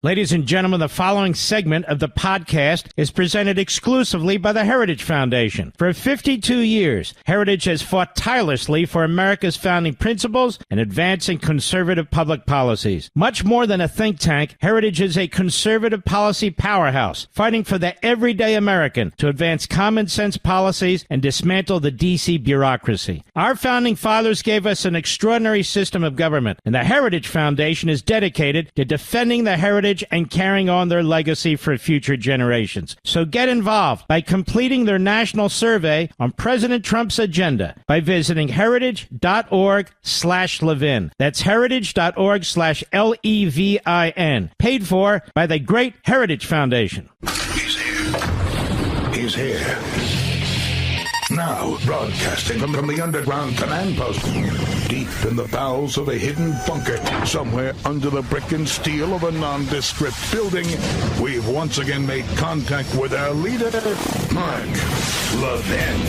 Ladies and gentlemen, the following segment of the podcast is presented exclusively by the Heritage Foundation. For 52 years, Heritage has fought tirelessly for America's founding principles and advancing conservative public policies. Much more than a think tank, Heritage is a conservative policy powerhouse, fighting for the everyday American to advance common sense policies and dismantle the D.C. bureaucracy. Our founding fathers gave us an extraordinary system of government, and the Heritage Foundation is dedicated to defending the heritage and carrying on their legacy for future generations. So get involved by completing their national survey on President Trump's agenda by visiting heritage.org/Levin. That's heritage.org/LEVIN. Paid for by the Great Heritage Foundation. He's here. He's here. Now, broadcasting from the underground command post, deep in the bowels of a hidden bunker, somewhere under the brick and steel of a nondescript building, we've once again made contact with our leader, Mark Levin.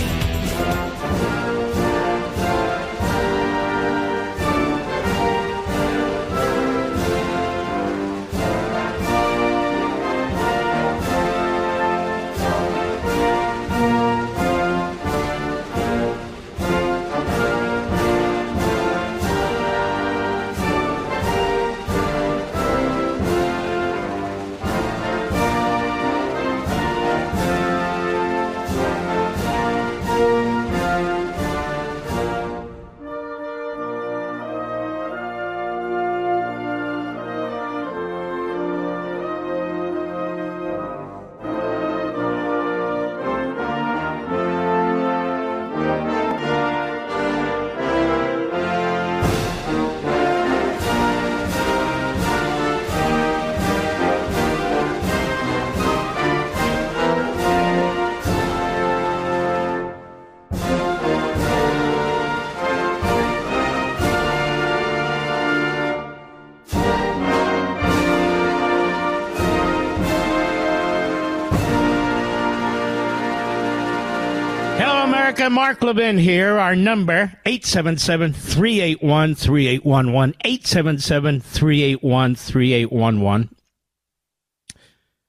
Mark Levin here. Our number, 877-381-3811, 877-381-3811.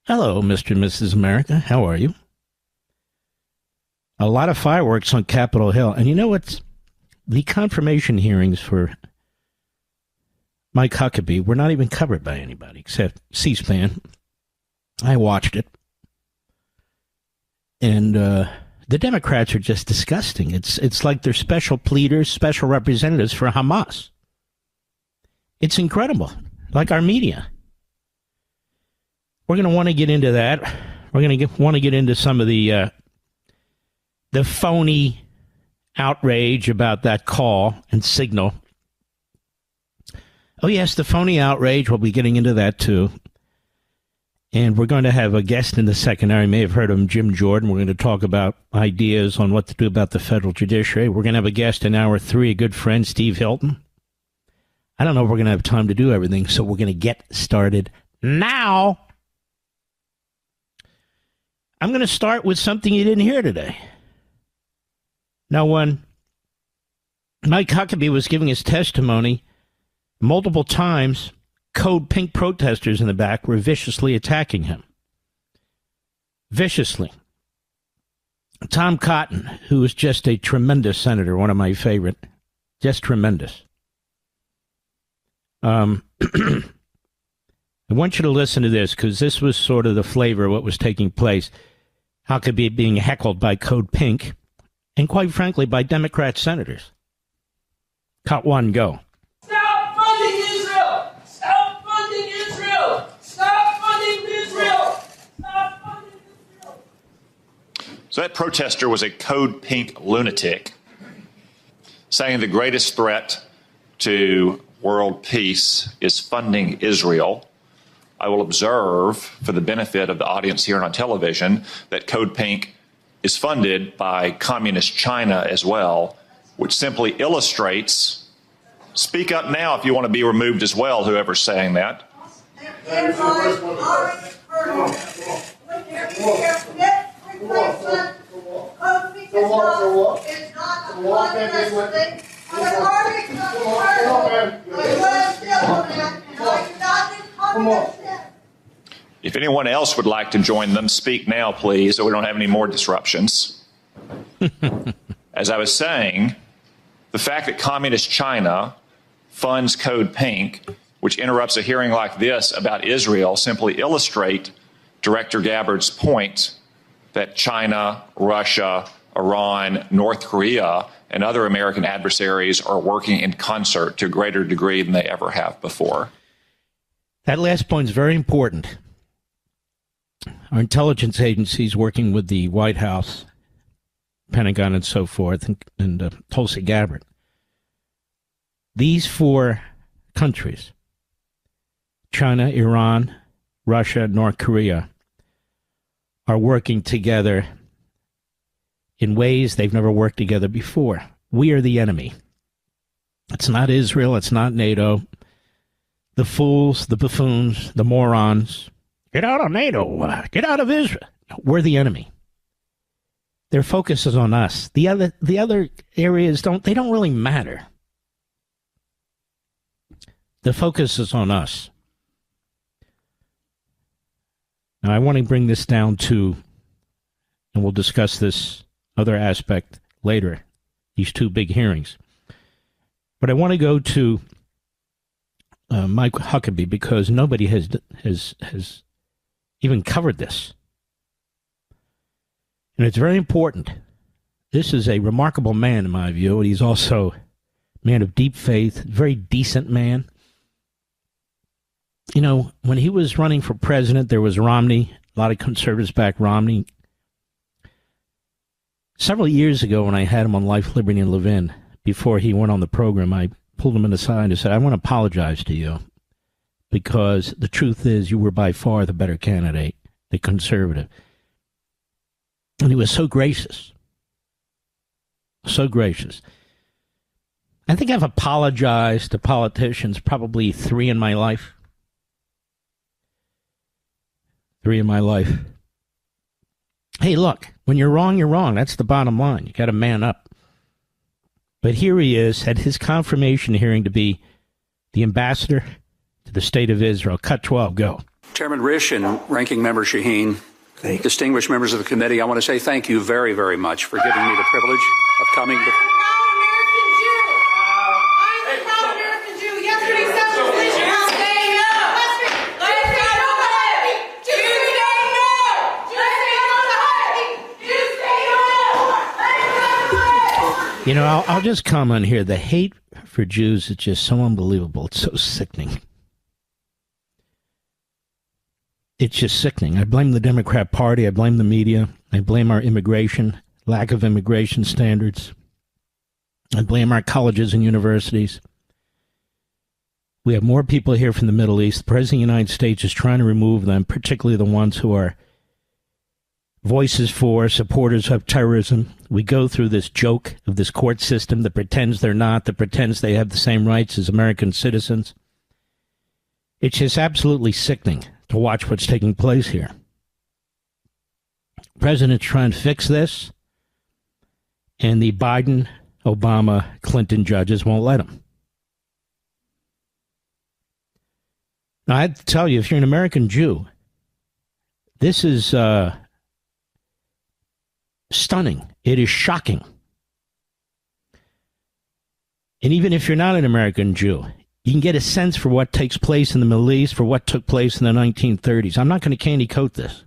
Hello, Mr. and Mrs. America. How are you? A lot of fireworks on Capitol Hill. And you know what's the confirmation hearings for Mike Huckabee were not even covered by anybody except C-SPAN. I watched it. And, the Democrats are just disgusting. It's like they're special pleaders, special representatives for Hamas. It's incredible. Like our media. We're going to want to get into that. We're going to want to get into some of the phony outrage about that call and signal. Oh, yes, the phony outrage. We'll be getting into that, too. And we're going to have a guest in the second hour. You may have heard of him, Jim Jordan. We're going to talk about ideas on what to do about the federal judiciary. We're going to have a guest in hour 3, a good friend, Steve Hilton. I don't know if we're going to have time to do everything, so we're going to get started now. I'm going to start with something you didn't hear today. Now, when Mike Huckabee was giving his testimony multiple times, Code Pink protesters in the back were viciously attacking him. Viciously. Tom Cotton, who was just a tremendous senator, one of my favorite, just tremendous. I want you to listen to this, because this was sort of the flavor of what was taking place. Huckabee being heckled by Code Pink, and quite frankly, by Democrat senators. Cut 1, go. So that protester was a Code Pink lunatic saying the greatest threat to world peace is funding Israel. I will observe, for the benefit of the audience here on television, that Code Pink is funded by communist China as well, which simply illustrates, speak up now if you want to be removed as well, whoever's saying that. If anyone else would like to join them, speak now, please, so we don't have any more disruptions. As I was saying, the fact that Communist China funds Code Pink, which interrupts a hearing like this about Israel, simply illustrate Director Gabbard's point that China, Russia, Iran, North Korea, and other American adversaries are working in concert to a greater degree than they ever have before. That last point is very important. Our intelligence agencies working with the White House, Pentagon, and so forth, and Tulsi Gabbard. These four countries, China, Iran, Russia, North Korea, are working together in ways they've never worked together before. We are the enemy. It's not Israel. It's not NATO. The fools, the buffoons, the morons, get out of NATO, get out of Israel. We're the enemy. Their focus is on us. The other areas don't really matter. The focus is on us. Now, I want to bring this down to, and we'll discuss this other aspect later, these two big hearings. But I want to go to Mike Huckabee, because nobody has even covered this. And it's very important. This is a remarkable man, in my view, and he's also a man of deep faith, very decent man. You know, when he was running for president, there was Romney. A lot of conservatives backed Romney. Several years ago, when I had him on Life, Liberty, and Levin, before he went on the program, I pulled him aside and said, I want to apologize to you, because the truth is you were by far the better candidate, the conservative. And he was so gracious. So gracious. I think I've apologized to politicians probably 3 in my life. 3 in my life. Hey, look, when you're wrong, you're wrong. That's the bottom line. You got to man up. But here he is at his confirmation hearing to be the ambassador to the state of Israel. Cut 12, go. Chairman Risch and Ranking Member Shaheen, distinguished members of the committee, I want to say thank you very, very much for giving me the privilege of coming to... You know, I'll just comment here. The hate for Jews is just so unbelievable. It's so sickening. It's just sickening. I blame the Democrat Party. I blame the media. I blame our immigration, lack of immigration standards. I blame our colleges and universities. We have more people here from the Middle East. The President of the United States is trying to remove them, particularly the ones who are voices for supporters of terrorism. We go through this joke of this court system that pretends they're not, that pretends they have the same rights as American citizens. It's just absolutely sickening to watch what's taking place here. The president's trying to fix this, and the Biden, Obama, Clinton judges won't let him. Now, I have to tell you, if you're an American Jew, this is stunning. It is shocking. And even if you're not an American Jew, you can get a sense for what takes place in the Middle East, for what took place in the 1930s. I'm not going to candy coat this.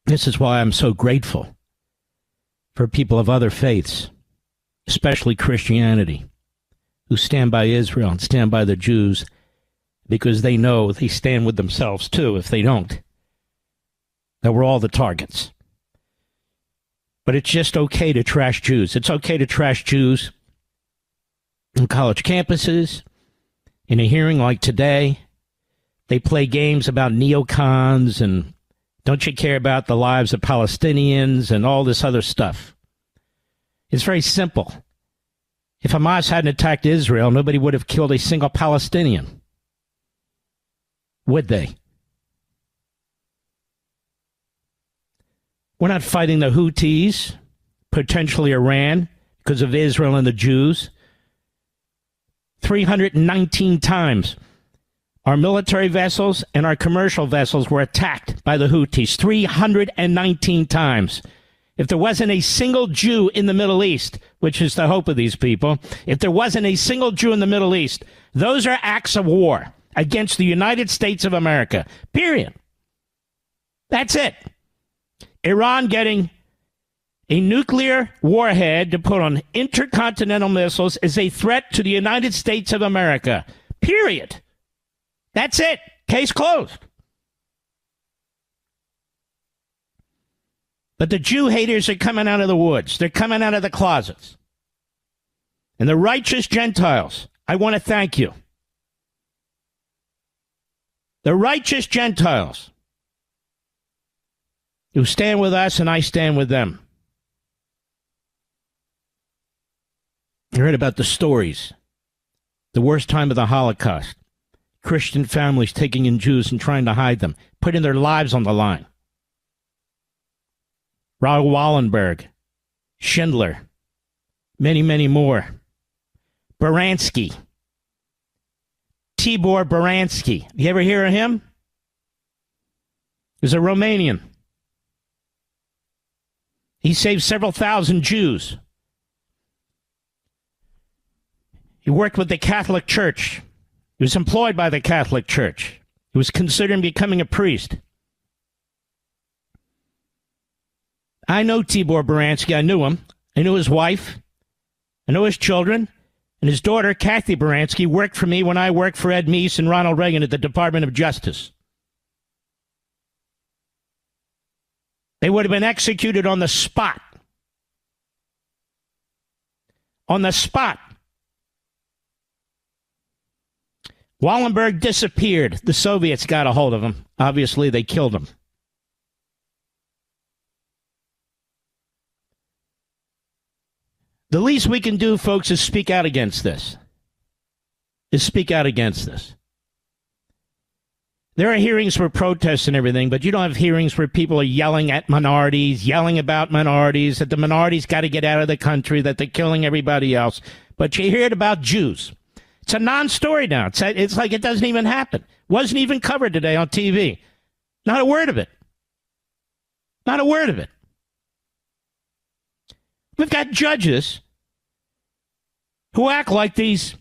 This is why I'm so grateful for people of other faiths, especially Christianity, who stand by Israel and stand by the Jews, because they know they stand with themselves too if they don't. That we're all the targets. But it's just okay to trash Jews. It's okay to trash Jews on college campuses. In a hearing like today, they play games about neocons and don't you care about the lives of Palestinians and all this other stuff. It's very simple. If Hamas hadn't attacked Israel, nobody would have killed a single Palestinian. Would they? We're not fighting the Houthis, potentially Iran, because of Israel and the Jews. 319 times Our military vessels and our commercial vessels were attacked by the Houthis 319 times. If there wasn't a single Jew in the Middle East, which is the hope of these people, if there wasn't a single Jew in the Middle East, those are acts of war against the United States of America. Period. That's it. Iran getting a nuclear warhead to put on intercontinental missiles is a threat to the United States of America. Period. That's it. Case closed. But the Jew haters are coming out of the woods. They're coming out of the closets. And the righteous Gentiles, I want to thank you. The righteous Gentiles who stand with us and I stand with them. You heard about the stories. The worst time of the Holocaust. Christian families taking in Jews and trying to hide them, putting their lives on the line. Raoul Wallenberg, Schindler, many, many more. Baranski, Tibor Baranski. You ever hear of him? He's a Romanian. He saved several thousand Jews. He worked with the Catholic Church. He was employed by the Catholic Church. He was considering becoming a priest. I know Tibor Baranski. I knew him. I knew his wife. I know his children. And his daughter, Kathy Baranski, worked for me when I worked for Ed Meese and Ronald Reagan at the Department of Justice. They would have been executed on the spot. On the spot. Wallenberg disappeared. The Soviets got a hold of him. Obviously, they killed him. The least we can do, folks, is speak out against this. There are hearings for protests and everything, but you don't have hearings where people are yelling at minorities, yelling about minorities, that the minorities got to get out of the country, that they're killing everybody else. But you hear it about Jews. It's a non-story now. It's like it doesn't even happen. Wasn't even covered today on TV. Not a word of it. Not a word of it. We've got judges who act like these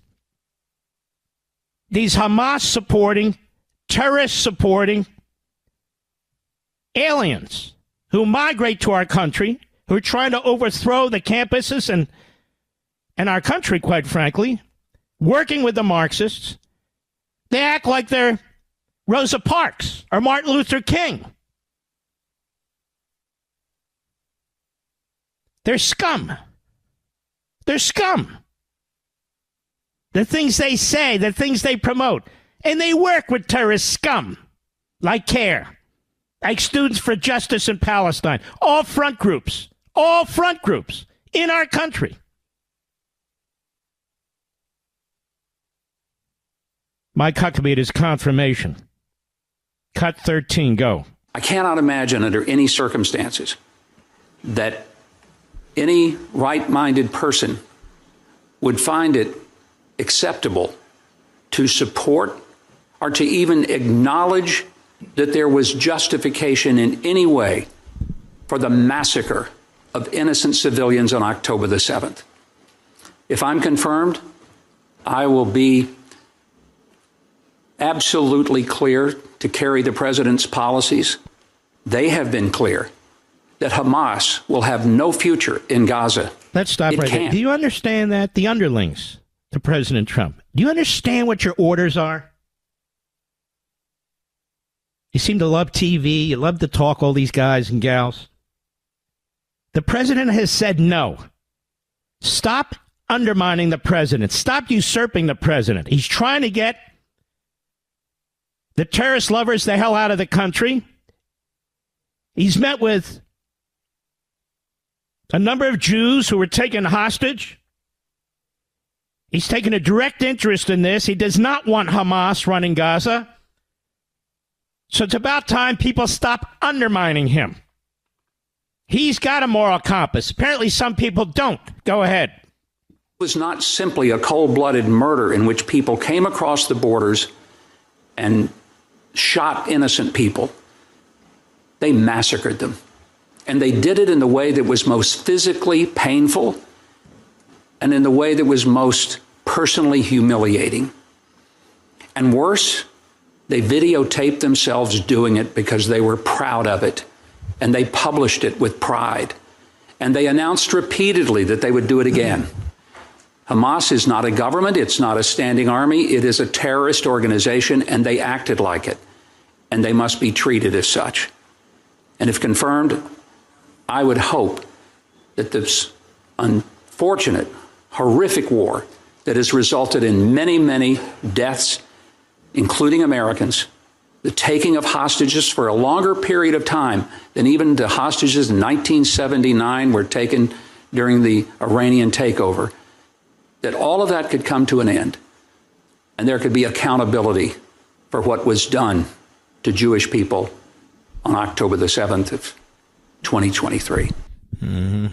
Hamas-supporting, terrorist-supporting aliens who migrate to our country, who are trying to overthrow the campuses and our country, quite frankly, working with the Marxists. They act like they're Rosa Parks or Martin Luther King. They're scum. They're scum. The things they say, the things they promote. And they work with terrorist scum, like CARE, like Students for Justice in Palestine. All front groups in our country. Mike Huckabee, is confirmation. Cut 13, go. I cannot imagine under any circumstances that any right-minded person would find it acceptable to support or to even acknowledge that there was justification in any way for the massacre of innocent civilians on October the 7th. If I'm confirmed, I will be absolutely clear to carry the president's policies. They have been clear that Hamas will have no future in Gaza. Let's stop right there. Do you understand that? The underlings to President Trump. Do you understand what your orders are? You seem to love TV. You love to talk, all these guys and gals. The president has said no. Stop undermining the president. Stop usurping the president. He's trying to get the terrorist lovers the hell out of the country. He's met with a number of Jews who were taken hostage. He's taken a direct interest in this. He does not want Hamas running Gaza. So it's about time people stop undermining him. He's got a moral compass. Apparently some people don't. Go ahead. It was not simply a cold-blooded murder in which people came across the borders and shot innocent people. They massacred them. And they did it in the way that was most physically painful and in the way that was most personally humiliating. And worse, they videotaped themselves doing it because they were proud of it, and they published it with pride. And they announced repeatedly that they would do it again. Hamas is not a government, it's not a standing army, it is a terrorist organization, and they acted like it. And they must be treated as such. And if confirmed, I would hope that this unfortunate, horrific war that has resulted in many, many deaths, including Americans, the taking of hostages for a longer period of time than even the hostages in 1979 were taken during the Iranian takeover, that all of that could come to an end and there could be accountability for what was done to Jewish people on October the 7th of 2023. Mm-hmm.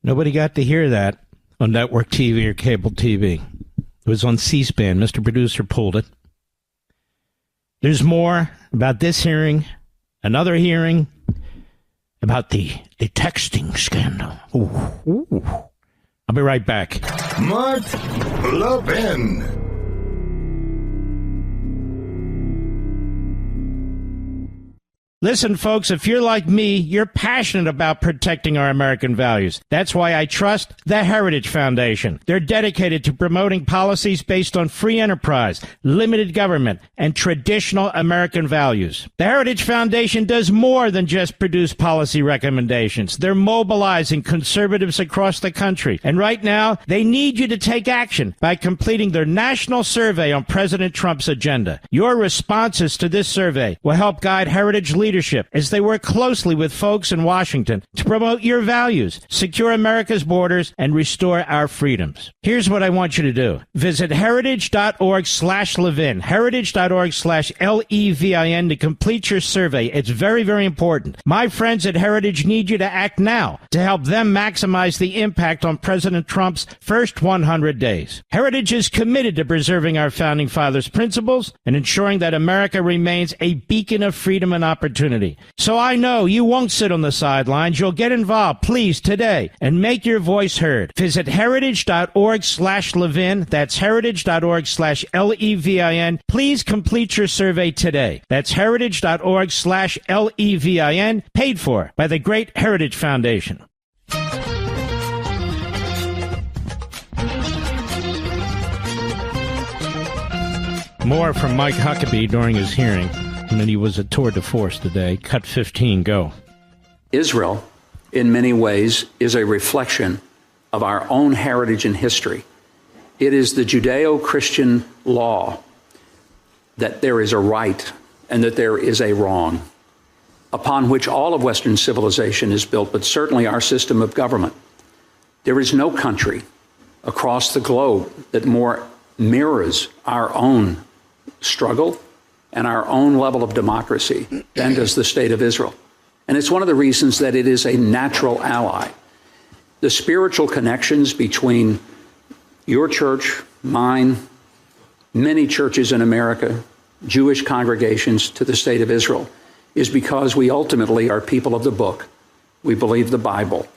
Nobody got to hear that on network TV or cable TV. It was on C-SPAN. Mr. Producer pulled it. There's more about this hearing, another hearing about the texting scandal. Ooh. I'll be right back. Mark Levin. Listen, folks, if you're like me, you're passionate about protecting our American values. That's why I trust the Heritage Foundation. They're dedicated to promoting policies based on free enterprise, limited government, and traditional American values. The Heritage Foundation does more than just produce policy recommendations. They're mobilizing conservatives across the country. And right now, they need you to take action by completing their national survey on President Trump's agenda. Your responses to this survey will help guide Heritage leadership as they work closely with folks in Washington to promote your values, secure America's borders, and restore our freedoms. Here's what I want you to do. Visit heritage.org/Levin, heritage.org/Levin to complete your survey. It's very, very important. My friends at Heritage need you to act now to help them maximize the impact on President Trump's first 100 days. Heritage is committed to preserving our Founding Fathers' principles and ensuring that America remains a beacon of freedom and opportunity. So I know you won't sit on the sidelines. You'll get involved, please, today, and make your voice heard. Visit heritage.org/Levin. That's heritage.org/Levin. Please complete your survey today. That's heritage.org/Levin, paid for by the Great Heritage Foundation. More from Mike Huckabee during his hearing. And then he was a tour de force today. Cut 15, go. Israel, in many ways, is a reflection of our own heritage and history. It is the Judeo-Christian law that there is a right and that there is a wrong, upon which all of Western civilization is built, but certainly our system of government. There is no country across the globe that more mirrors our own struggle and our own level of democracy than does the state of Israel. And it's one of the reasons that it is a natural ally. The spiritual connections between your church, mine, many churches in America, Jewish congregations to the state of Israel, is because we ultimately are people of the book. We believe the Bible.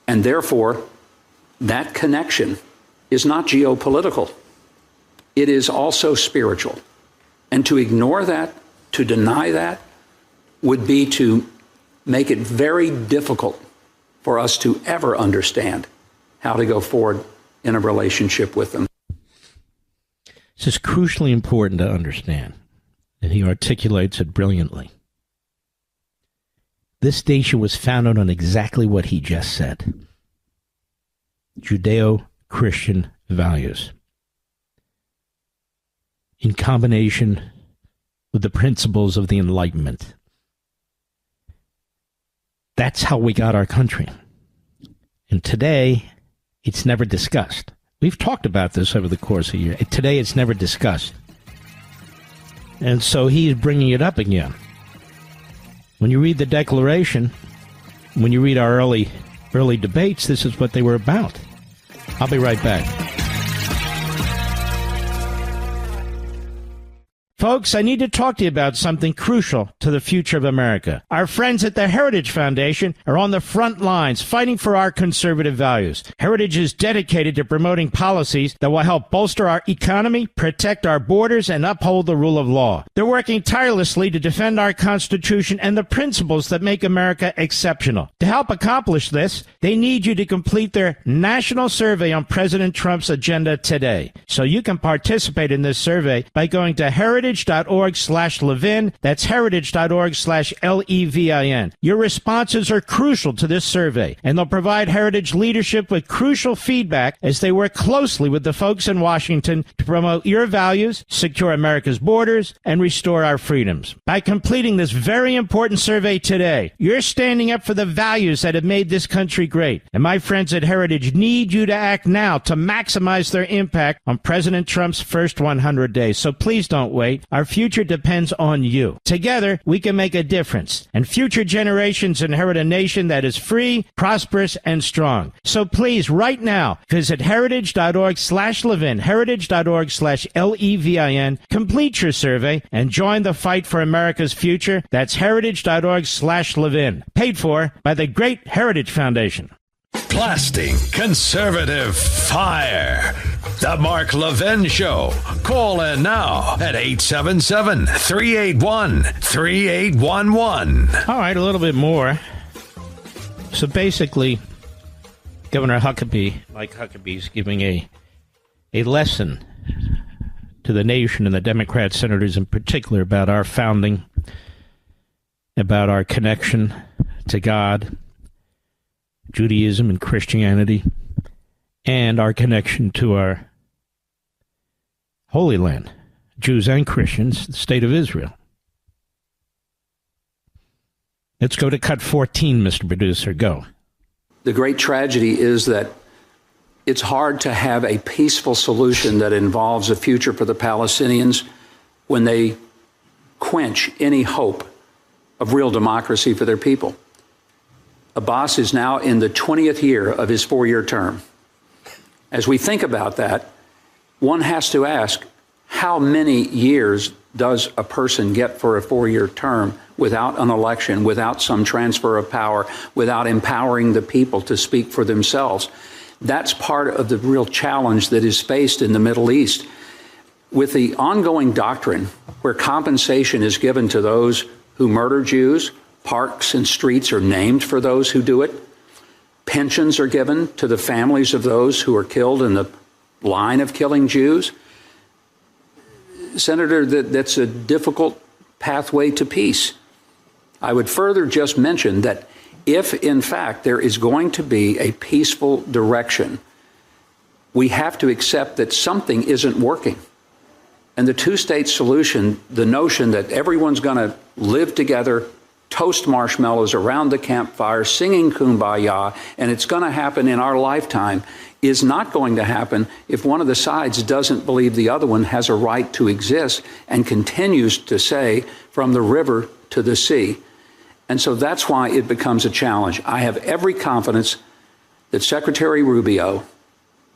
And therefore, that connection is not geopolitical. It is also spiritual. And to ignore that, to deny that, would be to make it very difficult for us to ever understand how to go forward in a relationship with them. This is crucially important to understand, and he articulates it brilliantly. This station was founded on exactly what he just said. Judeo-Christian values, in combination with the principles of the Enlightenment. That's how we got our country. And today, it's never discussed. We've talked about this over the course of a year. Today, it's never discussed. And so he's bringing it up again. When you read the Declaration, when you read our early debates, this is what they were about. I'll be right back. Folks, I need to talk to you about something crucial to the future of America. Our friends at the Heritage Foundation are on the front lines fighting for our conservative values. Heritage is dedicated to promoting policies that will help bolster our economy, protect our borders, and uphold the rule of law. They're working tirelessly to defend our Constitution and the principles that make America exceptional. To help accomplish this, they need you to complete their national survey on President Trump's agenda today. So you can participate in this survey by going to heritage.org/Levin. That's heritage.org/Levin. Your responses are crucial to this survey, and they'll provide Heritage leadership with crucial feedback as they work closely with the folks in Washington to promote your values, secure America's borders, and restore our freedoms. By completing this very important survey today, you're standing up for the values that have made this country great. And my friends at Heritage need you to act now to maximize their impact on President Trump's first 100 days. So please don't wait. Our future depends on you. Together, we can make a difference, and future generations inherit a nation that is free, prosperous, and strong. So please, right now, visit heritage.org/Levin, heritage.org/Levin, complete your survey, and join the fight for America's future. That's heritage.org/Levin, paid for by the Great Heritage Foundation. Blasting conservative fire. The Mark Levin Show. Call in now at 877-381-3811. All right, a little bit more. So basically, Governor Huckabee, Mike Huckabee, is giving a lesson to the nation and the Democrat senators in particular about our founding, about our connection to God, Judaism and Christianity, and our connection to our Holy Land, Jews and Christians, the state of Israel. Let's go to cut 14, Mr. Producer. Go. The great tragedy is that it's hard to have a peaceful solution that involves a future for the Palestinians when they quench any hope of real democracy for their people. Abbas is now in the 20th year of his 4-year term. As we think about that, one has to ask, how many years does a person get for a 4-year term without an election, without some transfer of power, without empowering the people to speak for themselves? That's part of the real challenge that is faced in the Middle East. With the ongoing doctrine where compensation is given to those who murder Jews, parks and streets are named for those who do it. Pensions are given to the families of those who are killed in the line of killing Jews. Senator, that's a difficult pathway to peace. I would further just mention that if, in fact, there is going to be a peaceful direction, we have to accept that something isn't working. And the two-state solution, the notion that everyone's going to live together, toast marshmallows around the campfire, singing Kumbaya, and it's going to happen in our lifetime, is not going to happen if one of the sides doesn't believe the other one has a right to exist and continues to say from the river to the sea. And so that's why it becomes a challenge. I have every confidence that Secretary Rubio,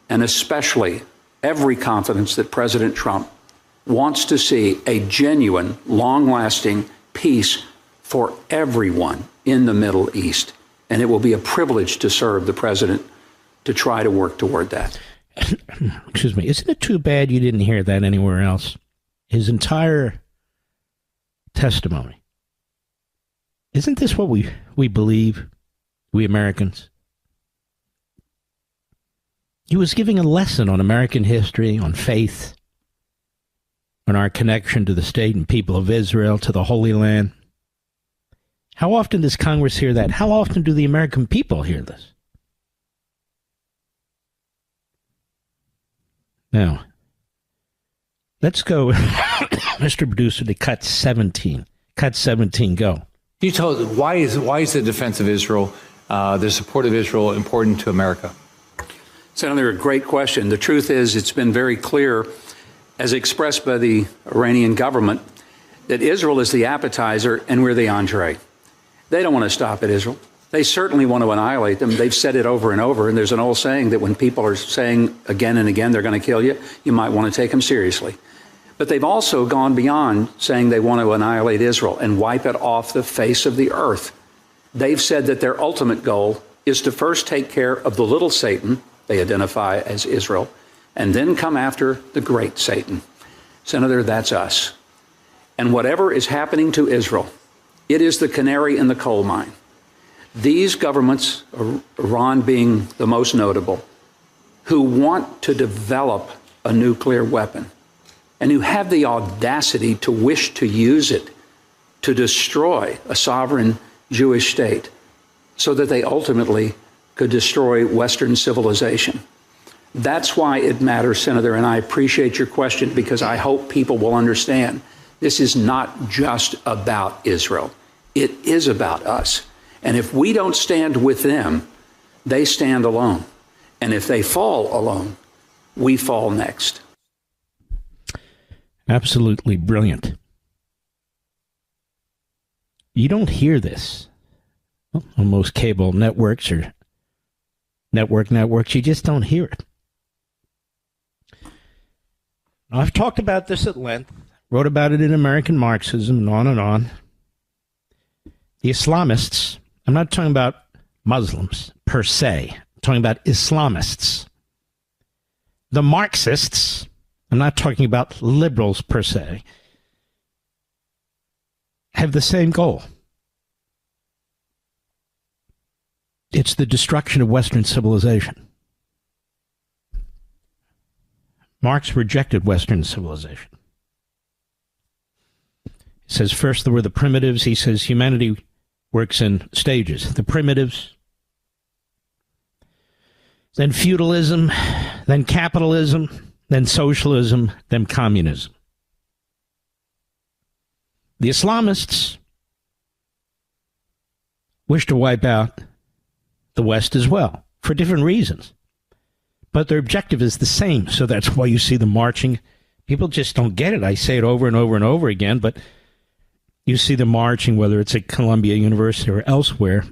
and especially every confidence that President Trump, wants to see a genuine, long-lasting peace for everyone in the Middle East. And it will be a privilege to serve the president to try to work toward that. Excuse me. Isn't it too bad you didn't hear that anywhere else? His entire testimony. Isn't this what we believe, we Americans? He was giving a lesson on American history, on faith, on our connection to the state and people of Israel, to the Holy Land. How often does Congress hear that? How often do the American people hear this? Now, let's go, Mr. Producer, to cut 17. Cut 17, go. You told why is the defense of Israel, the support of Israel, important to America? Senator, a great question. The truth is, it's been very clear, as expressed by the Iranian government, that Israel is the appetizer and we're the entree. They don't want to stop at Israel. They certainly want to annihilate them. They've said it over and over. And there's an old saying that when people are saying again and again they're going to kill you, you might want to take them seriously. But they've also gone beyond saying they want to annihilate Israel and wipe it off the face of the earth. They've said that their ultimate goal is to first take care of the little Satan, they identify as Israel, and then come after the great Satan. Senator, that's us. And whatever is happening to Israel, it is the canary in the coal mine. These governments, Iran being the most notable, who want to develop a nuclear weapon and who have the audacity to wish to use it to destroy a sovereign Jewish state so that they ultimately could destroy Western civilization. That's why it matters, Senator, and I appreciate your question because I hope people will understand this is not just about Israel. It is about us. And if we don't stand with them, they stand alone. And if they fall alone, we fall next. Absolutely brilliant. You don't hear this on most cable networks or networks. You just don't hear it. Now, I've talked about this at length, wrote about it in American Marxism, and on and on. The Islamists, I'm not talking about Muslims per se, I'm talking about Islamists. The Marxists, I'm not talking about liberals per se, have the same goal. It's the destruction of Western civilization. Marx rejected Western civilization. He says first there were the primitives. He says humanity works in stages. The primitives, then feudalism, then capitalism, then socialism, then communism. The Islamists wish to wipe out the West as well, for different reasons. But their objective is the same, so that's why you see them marching. People just don't get it. I say it over and over and over again, but you see them marching, whether it's at Columbia University or elsewhere,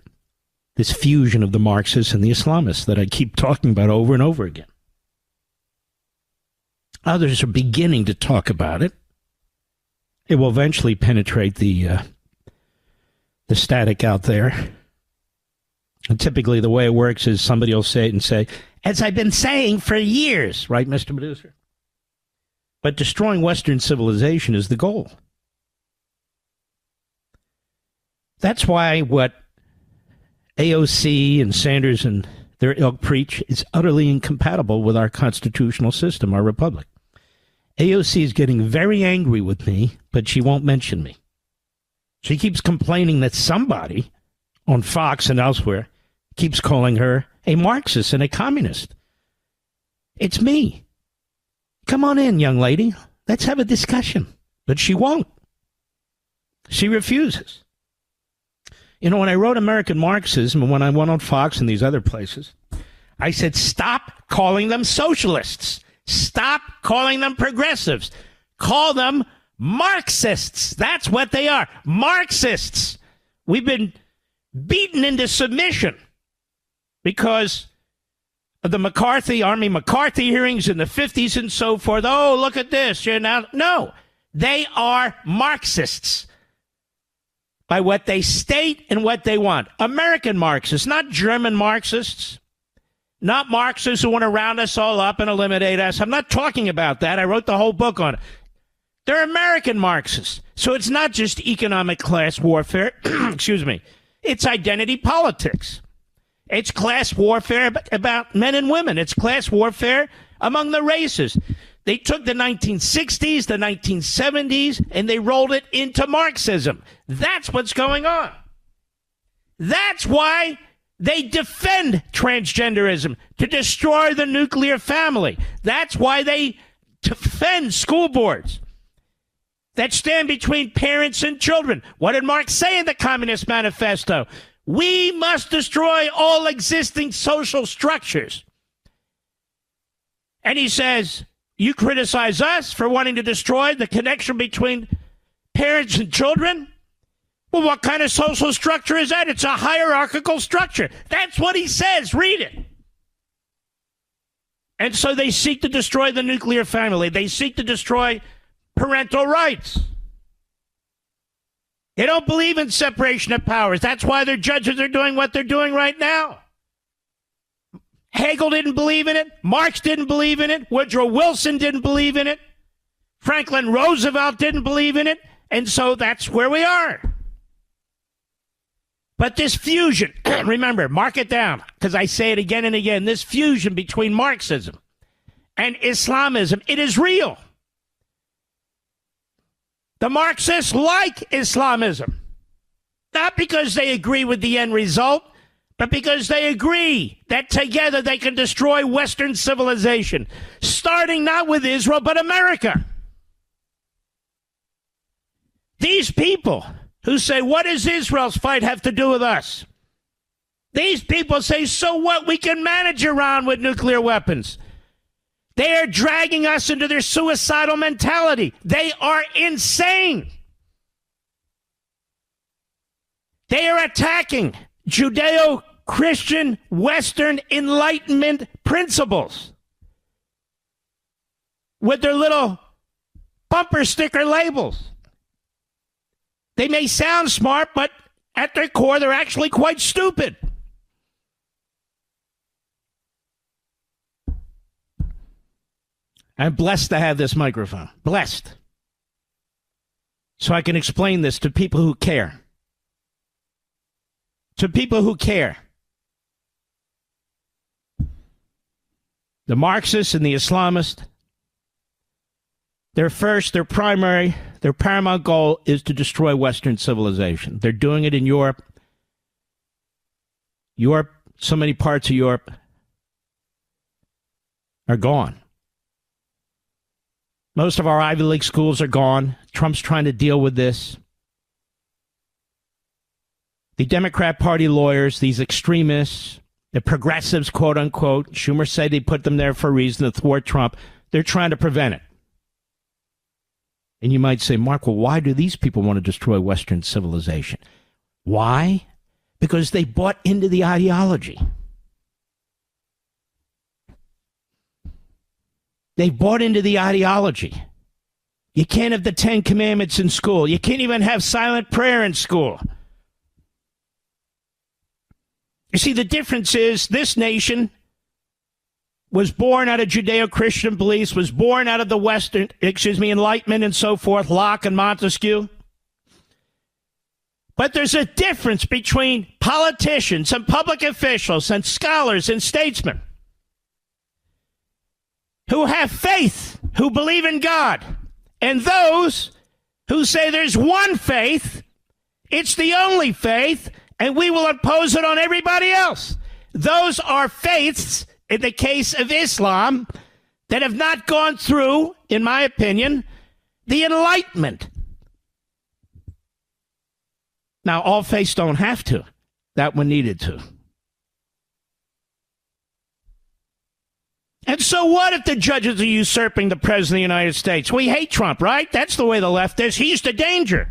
this fusion of the Marxists and the Islamists that I keep talking about over and over again. Others are beginning to talk about it. It will eventually penetrate the static out there. And typically the way it works is somebody will say it and say, as I've been saying for years, right, Mr. Producer? But destroying Western civilization is the goal. That's why what AOC and Sanders and their ilk preach is utterly incompatible with our constitutional system, our republic. AOC is getting very angry with me, but she won't mention me. She keeps complaining that somebody on Fox and elsewhere keeps calling her a Marxist and a communist. It's me. Come on in, young lady. Let's have a discussion. But she won't. She refuses. You know, when I wrote American Marxism and when I went on Fox and these other places, I said, stop calling them socialists. Stop calling them progressives. Call them Marxists. That's what they are. Marxists. We've been beaten into submission because of the Army McCarthy hearings in the 50s and so forth. Oh, look at this. You're now. No, they are Marxists by what they state and what they want. American Marxists, not German Marxists, not Marxists who want to round us all up and eliminate us. I'm not talking about that. I wrote the whole book on it. They're American Marxists. So it's not just economic class warfare. Excuse me. It's identity politics. It's class warfare about men and women. It's class warfare among the races. They took the 1960s, the 1970s, and they rolled it into Marxism. That's what's going on. That's why they defend transgenderism, to destroy the nuclear family. That's why they defend school boards that stand between parents and children. What did Marx say in the Communist Manifesto? We must destroy all existing social structures. And he says, you criticize us for wanting to destroy the connection between parents and children? Well, what kind of social structure is that? It's a hierarchical structure. That's what he says. Read it. And so they seek to destroy the nuclear family. They seek to destroy parental rights. They don't believe in separation of powers. That's why their judges are doing what they're doing right now. Hegel didn't believe in it. Marx didn't believe in it. Woodrow Wilson didn't believe in it. Franklin Roosevelt didn't believe in it. And so that's where we are. But this fusion, remember, mark it down, because I say it again and again, this fusion between Marxism and Islamism, it is real. The Marxists like Islamism, not because they agree with the end result, but because they agree that together they can destroy Western civilization, starting not with Israel, but America. These people who say, what does Israel's fight have to do with us? These people say, so what? We can manage Iran with nuclear weapons. They are dragging us into their suicidal mentality. They are insane. They are attacking Judeo-Christian Western Enlightenment principles with their little bumper sticker labels. They may sound smart, but at their core, they're actually quite stupid. I'm blessed to have this microphone. Blessed. So I can explain this to people who care. To people who care. The Marxists and the Islamists, their paramount goal is to destroy Western civilization. They're doing it in Europe. So many parts of Europe are gone. Most of our Ivy League schools are gone. Trump's trying to deal with this. The Democrat Party lawyers, these extremists, the progressives, quote unquote, Schumer said they put them there for a reason to thwart Trump. They're trying to prevent it. And you might say, Mark, well, why do these people want to destroy Western civilization? Why? Because they bought into the ideology. They bought into the ideology. You can't have the 10 Commandments in school. You can't even have silent prayer in school. You see, the difference is this nation was born out of Judeo-Christian beliefs, was born out of the Western, Enlightenment and so forth, Locke and Montesquieu. But there's a difference between politicians and public officials and scholars and statesmen who have faith, who believe in God, and those who say there's one faith, it's the only faith, and we will impose it on everybody else. Those are faiths, in the case of Islam, that have not gone through, in my opinion, the Enlightenment. Now, all faiths don't have to. That one needed to. And so what if the judges are usurping the President of the United States? We hate Trump, right? That's the way the left is. He's the danger.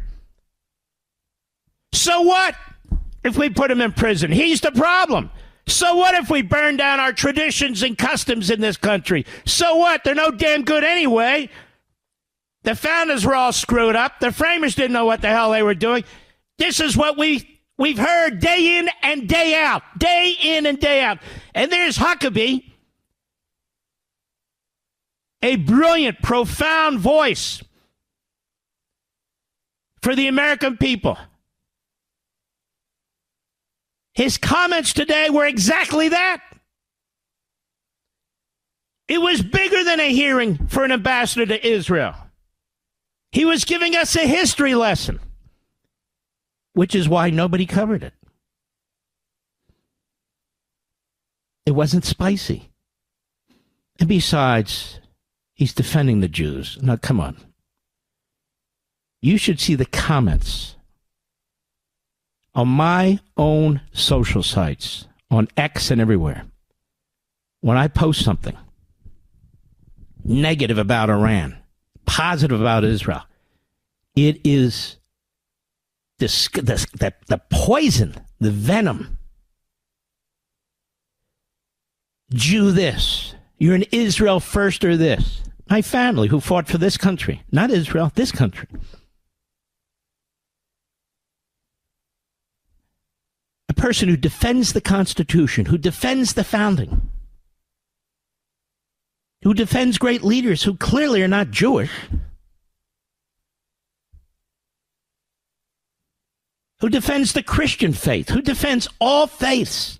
So what if we put him in prison? He's the problem. So what if we burn down our traditions and customs in this country? So what? They're no damn good anyway. The founders were all screwed up. The framers didn't know what the hell they were doing. This is what we've heard day in and day out. Day in and day out. And there's Huckabee, a brilliant, profound voice for the American people. His comments today were exactly that. It was bigger than a hearing for an ambassador to Israel. He was giving us a history lesson, which is why nobody covered it. It wasn't spicy. And besides, he's defending the Jews. Now, come on. You should see the comments on my own social sites, on X and everywhere. When I post something negative about Iran, positive about Israel, it is the poison, the venom. Jew this. You're an Israel first or this. My family who fought for this country, not Israel, this country. A person who defends the Constitution, who defends the founding, who defends great leaders who clearly are not Jewish, who defends the Christian faith, who defends all faiths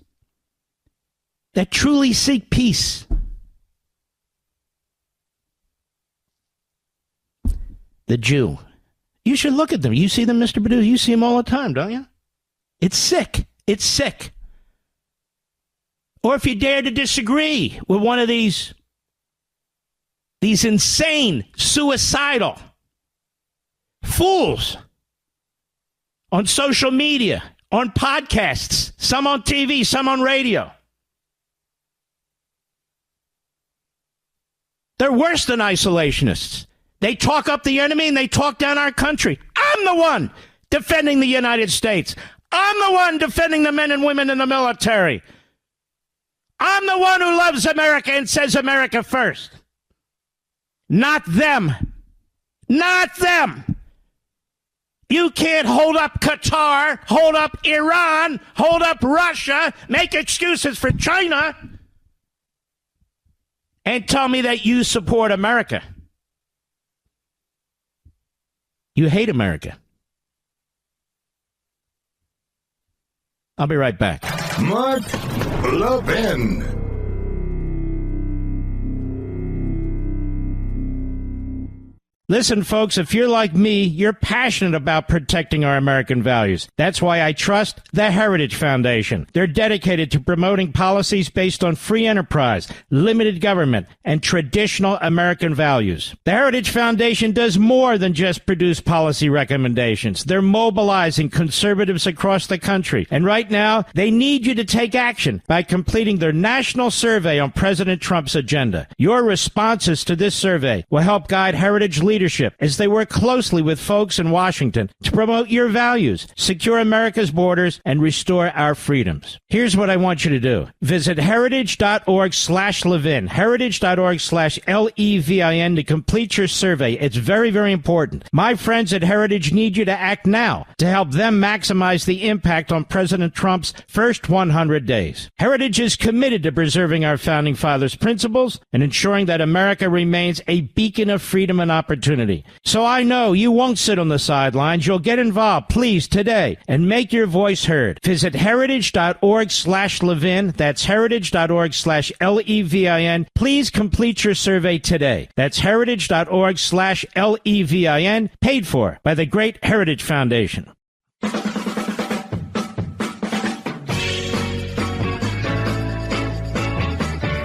that truly seek peace. The Jew. You should look at them. You see them, Mr. Producer? You see them all the time, don't you? It's sick. It's sick. Or if you dare to disagree with one of these insane, suicidal fools on social media, on podcasts, some on TV, some on radio. They're worse than isolationists. They talk up the enemy and they talk down our country. I'm the one defending the United States. I'm the one defending the men and women in the military. I'm the one who loves America and says America first. Not them. Not them. You can't hold up Qatar, hold up Iran, hold up Russia, make excuses for China, and tell me that you support America. You hate America. I'll be right back. Mark Levin. Listen, folks, if you're like me, you're passionate about protecting our American values. That's why I trust the Heritage Foundation. They're dedicated to promoting policies based on free enterprise, limited government, and traditional American values. The Heritage Foundation does more than just produce policy recommendations. They're mobilizing conservatives across the country. And right now, they need you to take action by completing their national survey on President Trump's agenda. Your responses to this survey will help guide Heritage leadership as they work closely with folks in Washington to promote your values, secure America's borders, and restore our freedoms. Here's what I want you to do. Visit heritage.org/Levin, heritage.org/Levin to complete your survey. It's very, very important. My friends at Heritage need you to act now to help them maximize the impact on President Trump's first 100 days. Heritage is committed to preserving our Founding Fathers' principles and ensuring that America remains a beacon of freedom and opportunity. So I know you won't sit on the sidelines. You'll get involved, please, today, and make your voice heard. Visit heritage.org/Levin. That's heritage.org/Levin. Please complete your survey today. That's heritage.org/Levin, paid for by the Great Heritage Foundation.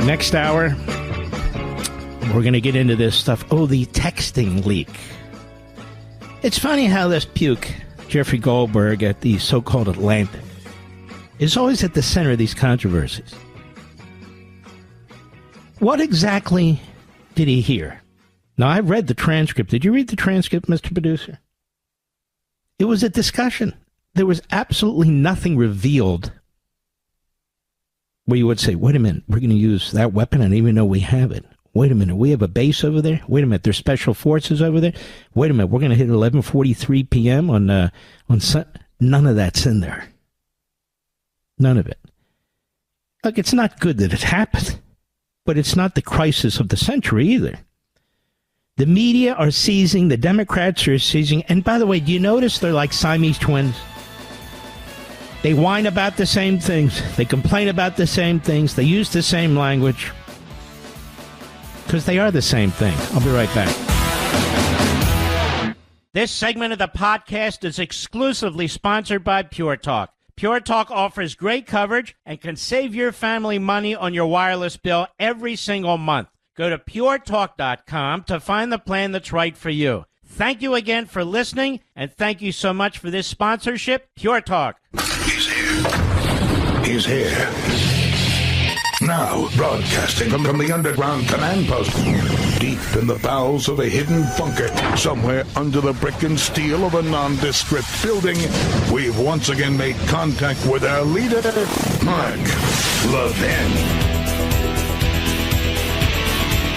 Next hour, we're going to get into this stuff. Oh, the texting leak. It's funny how this puke, Jeffrey Goldberg at the so-called Atlantic, is always at the center of these controversies. What exactly did he hear? Now, I read the transcript. Did you read the transcript, Mr. Producer? It was a discussion. There was absolutely nothing revealed where you would say, wait a minute, we're going to use that weapon. I didn't even know we have it. Wait a minute, we have a base over there? Wait a minute, there's special forces over there? Wait a minute, we're going to hit 11:43 p.m. on none of that's in there. None of it. Look, it's not good that it happened, but it's not the crisis of the century either. The media are seizing, the Democrats are seizing, and by the way, do you notice they're like Siamese twins? They whine about the same things, they complain about the same things, they use the same language. Because they are the same thing. I'll be right back. This segment of the podcast is exclusively sponsored by Pure Talk. Pure Talk offers great coverage and can save your family money on your wireless bill every single month. Go to puretalk.com to find the plan that's right for you. Thank you again for listening, and thank you so much for this sponsorship, Pure Talk. He's here. He's here. Now, broadcasting from the underground command post, deep in the bowels of a hidden bunker, somewhere under the brick and steel of a nondescript building, we've once again made contact with our leader, Mark Levin.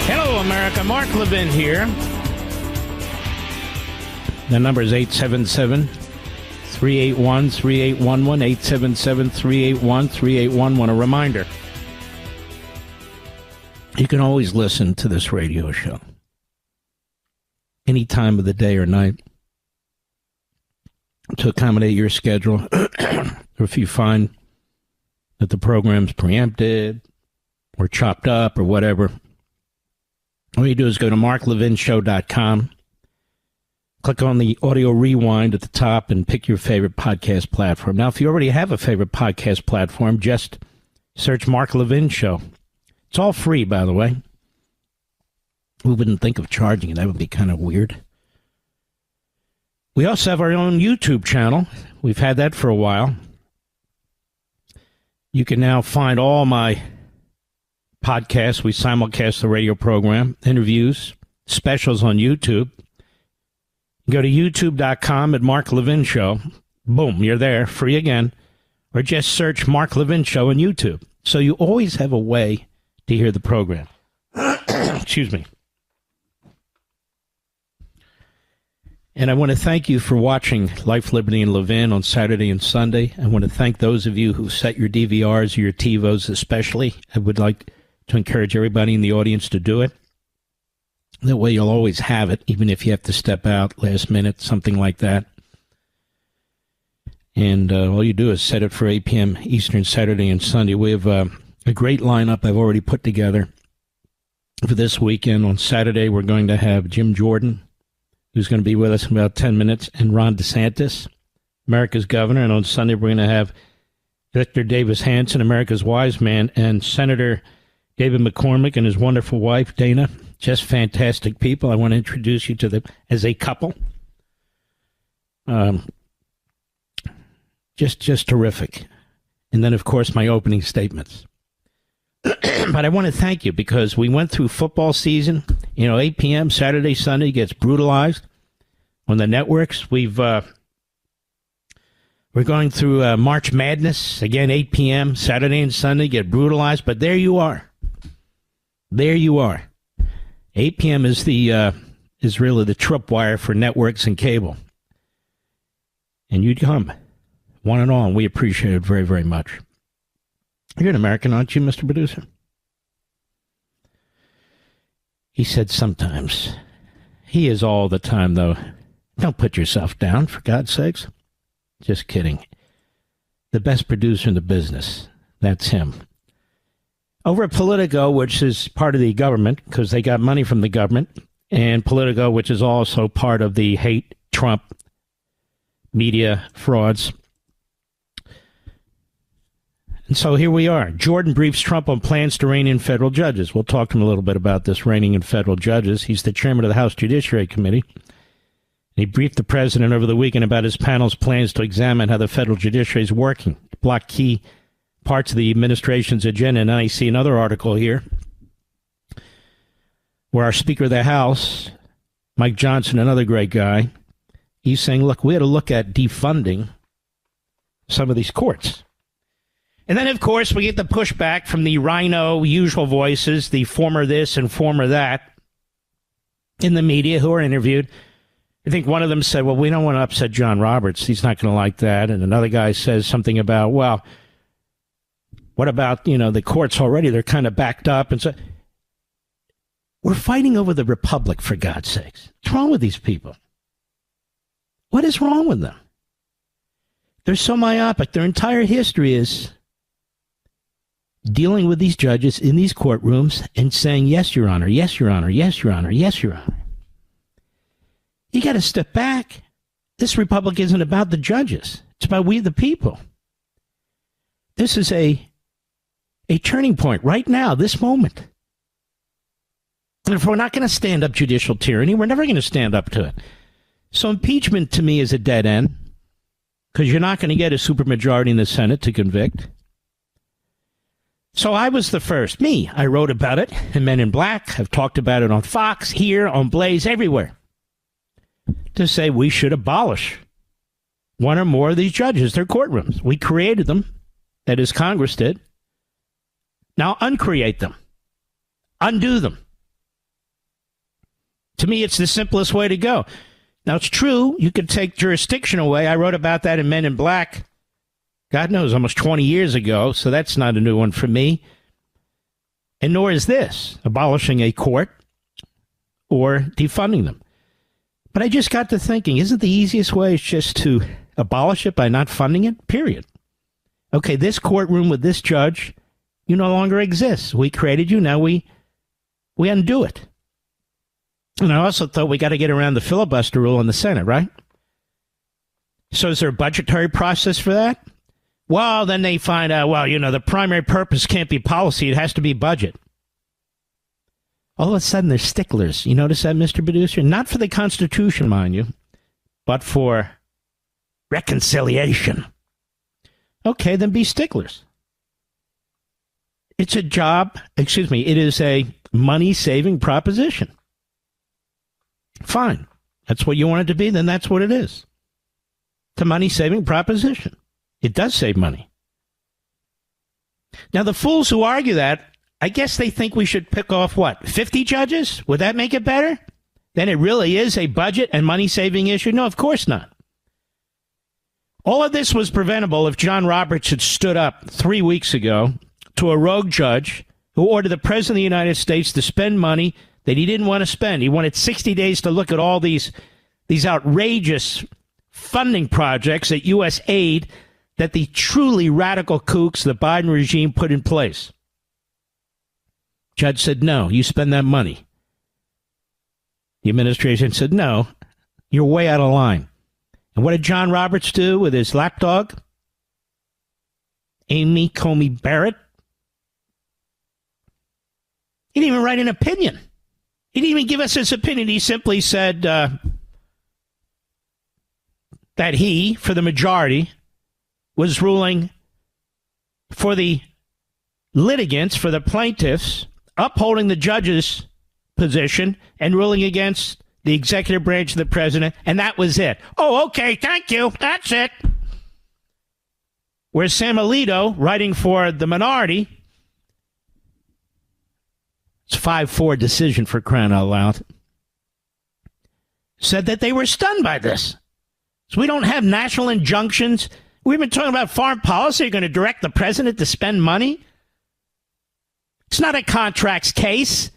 Hello, America. Mark Levin here. The number is 877-381-3811, 877-381-3811. A reminder, you can always listen to this radio show any time of the day or night to accommodate your schedule. Or if you find that the program's preempted or chopped up or whatever, all you do is go to marklevinshow.com, click on the audio rewind at the top, and pick your favorite podcast platform. Now, if you already have a favorite podcast platform, just search Mark Levin Show. It's all free, by the way. We wouldn't think of charging it. That would be kind of weird. We also have our own YouTube channel. We've had that for a while. You can now find all my podcasts. We simulcast the radio program, interviews, specials on YouTube. Go to youtube.com at Mark Levin Show. Boom, you're there, free again. Or just search Mark Levin Show on YouTube. So you always have a way to hear the program. Excuse me. And I want to thank you for watching Life, Liberty, and Levin on Saturday and Sunday. I want to thank those of you who set your DVRs or your TiVos especially. I would like to encourage everybody in the audience to do it. That way you'll always have it, even if you have to step out last minute, something like that. And all you do is set it for 8 p.m. Eastern, Saturday and Sunday. We have a great lineup I've already put together for this weekend. On Saturday, we're going to have Jim Jordan, who's going to be with us in about 10 minutes, and Ron DeSantis, America's governor. And on Sunday, we're going to have Victor Davis Hanson, America's wise man, and Senator David McCormick and his wonderful wife, Dana. Just fantastic people. I want to introduce you to them as a couple. Just terrific. And then, of course, my opening statements. But I want to thank you because we went through football season. 8 p.m. Saturday, Sunday gets brutalized on the networks. We're going through March Madness. Again, 8 p.m. Saturday and Sunday get brutalized. But there you are. There you are. 8 p.m. is really the tripwire for networks and cable. And you'd come, one and all, and we appreciate it very, very much. You're an American, aren't you, Mr. Producer? He said sometimes. He is all the time, though. Don't put yourself down, for God's sakes. Just kidding. The best producer in the business. That's him. Over at Politico, which is part of the government, because they got money from the government, and Politico, which is also part of the hate Trump media frauds. And so here we are. Jordan briefs Trump on plans to rein in federal judges. We'll talk to him a little bit about this reining in federal judges. He's the chairman of the House Judiciary Committee. He briefed the president over the weekend about his panel's plans to examine how the federal judiciary is working to block key parts of the administration's agenda. And I see another article here where our Speaker of the House, Mike Johnson, another great guy, he's saying, look, we had to look at defunding some of these courts. And then, of course, we get the pushback from the rhino usual voices, the former this and former that in the media who are interviewed. I think one of them said, well, we don't want to upset John Roberts. He's not going to like that. And another guy says something about, well, what about, the courts already? They're kind of backed up. And so we're fighting over the republic, for God's sakes. What's wrong with these people? What is wrong with them? They're so myopic. Their entire history is dealing with these judges in these courtrooms and saying, yes, Your Honor, yes, Your Honor, yes, Your Honor, yes, Your Honor. You got to step back. This republic isn't about the judges. It's about we the people. This is a turning point right now, this moment. And if we're not going to stand up judicial tyranny, we're never going to stand up to it. So impeachment to me is a dead end because you're not going to get a supermajority in the Senate to convict. So I was the first. I wrote about it in Men in Black. I've talked about it on Fox, here, on Blaze, everywhere. To say we should abolish one or more of these judges, their courtrooms. We created them. That is, Congress did. Now uncreate them. Undo them. To me, it's the simplest way to go. Now, it's true, you could take jurisdiction away. I wrote about that in Men in Black, God knows, almost 20 years ago, so that's not a new one for me. And nor is this, abolishing a court or defunding them. But I just got to thinking, isn't the easiest way just to abolish it by not funding it? Period. Okay, this courtroom with this judge, you no longer exist. We created you, now we undo it. And I also thought we got to get around the filibuster rule in the Senate, right? So is there a budgetary process for that? Well, then they find out, the primary purpose can't be policy. It has to be budget. All of a sudden, they're sticklers. You notice that, Mr. Producer? Not for the Constitution, mind you, but for reconciliation. Okay, then be sticklers. It is a money-saving proposition. Fine. That's what you want it to be, then that's what it is. It's a money-saving proposition. It does save money. Now, the fools who argue that, I guess they think we should pick off, 50 judges? Would that make it better? Then it really is a budget and money-saving issue? No, of course not. All of this was preventable if John Roberts had stood up 3 weeks ago to a rogue judge who ordered the President of the United States to spend money that he didn't want to spend. He wanted 60 days to look at all these outrageous funding projects at U.S. aid that the truly radical kooks, the Biden regime, put in place. Judge said, no, you spend that money. The administration said, no, you're way out of line. And what did John Roberts do with his lapdog? Amy Coney Barrett? He didn't even write an opinion. He didn't even give us his opinion. He simply said that he, for the majority, was ruling for the litigants, for the plaintiffs, upholding the judge's position and ruling against the executive branch of the president, and that was it. Oh, okay, thank you. That's it. Whereas Sam Alito, writing for the minority, it's a 5-4 decision for crying out loud, said that they were stunned by this. So we don't have national injunctions. We've been talking about foreign policy. You're going to direct the president to spend money? It's not a contracts case.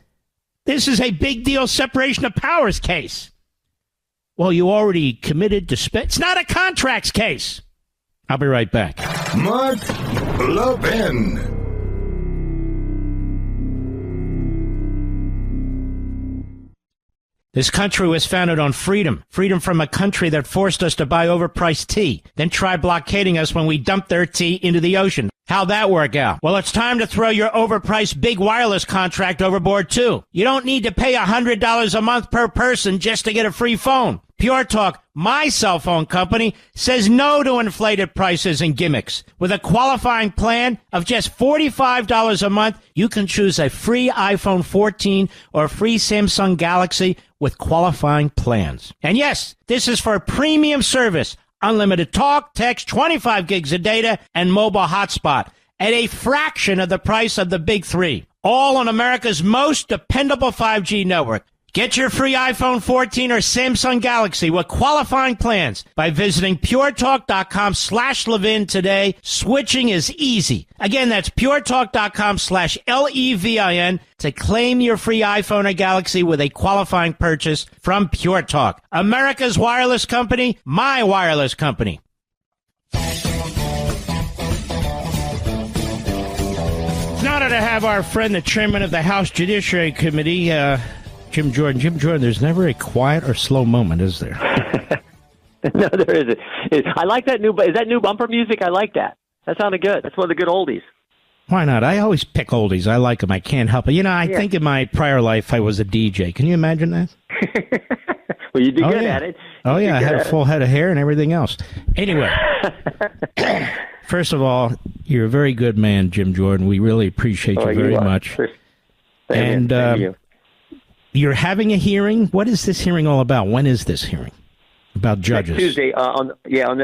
This is a big deal separation of powers case. Well, you already committed to spend. It's not a contracts case. I'll be right back. Mark Levin. This country was founded on freedom. Freedom from a country that forced us to buy overpriced tea, then tried blockading us when we dumped their tea into the ocean. How'd that work out? Well, it's time to throw your overpriced big wireless contract overboard, too. You don't need to pay $100 a month per person just to get a free phone. Pure Talk, my cell phone company, says no to inflated prices and gimmicks. With a qualifying plan of just $45 a month, you can choose a free iPhone 14 or a free Samsung Galaxy with qualifying plans. And yes, this is for a premium service. Unlimited talk, text, 25 gigs of data, and mobile hotspot at a fraction of the price of the big three. All on America's most dependable 5G network. Get your free iPhone 14 or Samsung Galaxy with qualifying plans by visiting puretalk.com/Levin today. Switching is easy. Again, that's puretalk.com/LEVIN to claim your free iPhone or Galaxy with a qualifying purchase from Pure Talk. America's wireless company, my wireless company. It's an honor to have our friend, the chairman of the House Judiciary Committee, Jim Jordan. Jim Jordan, there's never a quiet or slow moment, is there? No, there isn't. I like that new. Is that new bumper music? I like that. That sounded good. That's one of the good oldies. Why not? I always pick oldies. I like them. I can't help it. You know, I think in my prior life I was a DJ. Can you imagine that? Well, you did good at it. I had a full head of hair and everything else. Anyway, first of all, you're a very good man, Jim Jordan. We really appreciate you very much. Thank you. You're having a hearing. What is this hearing all about? When is this hearing? About judges. Next Tuesday,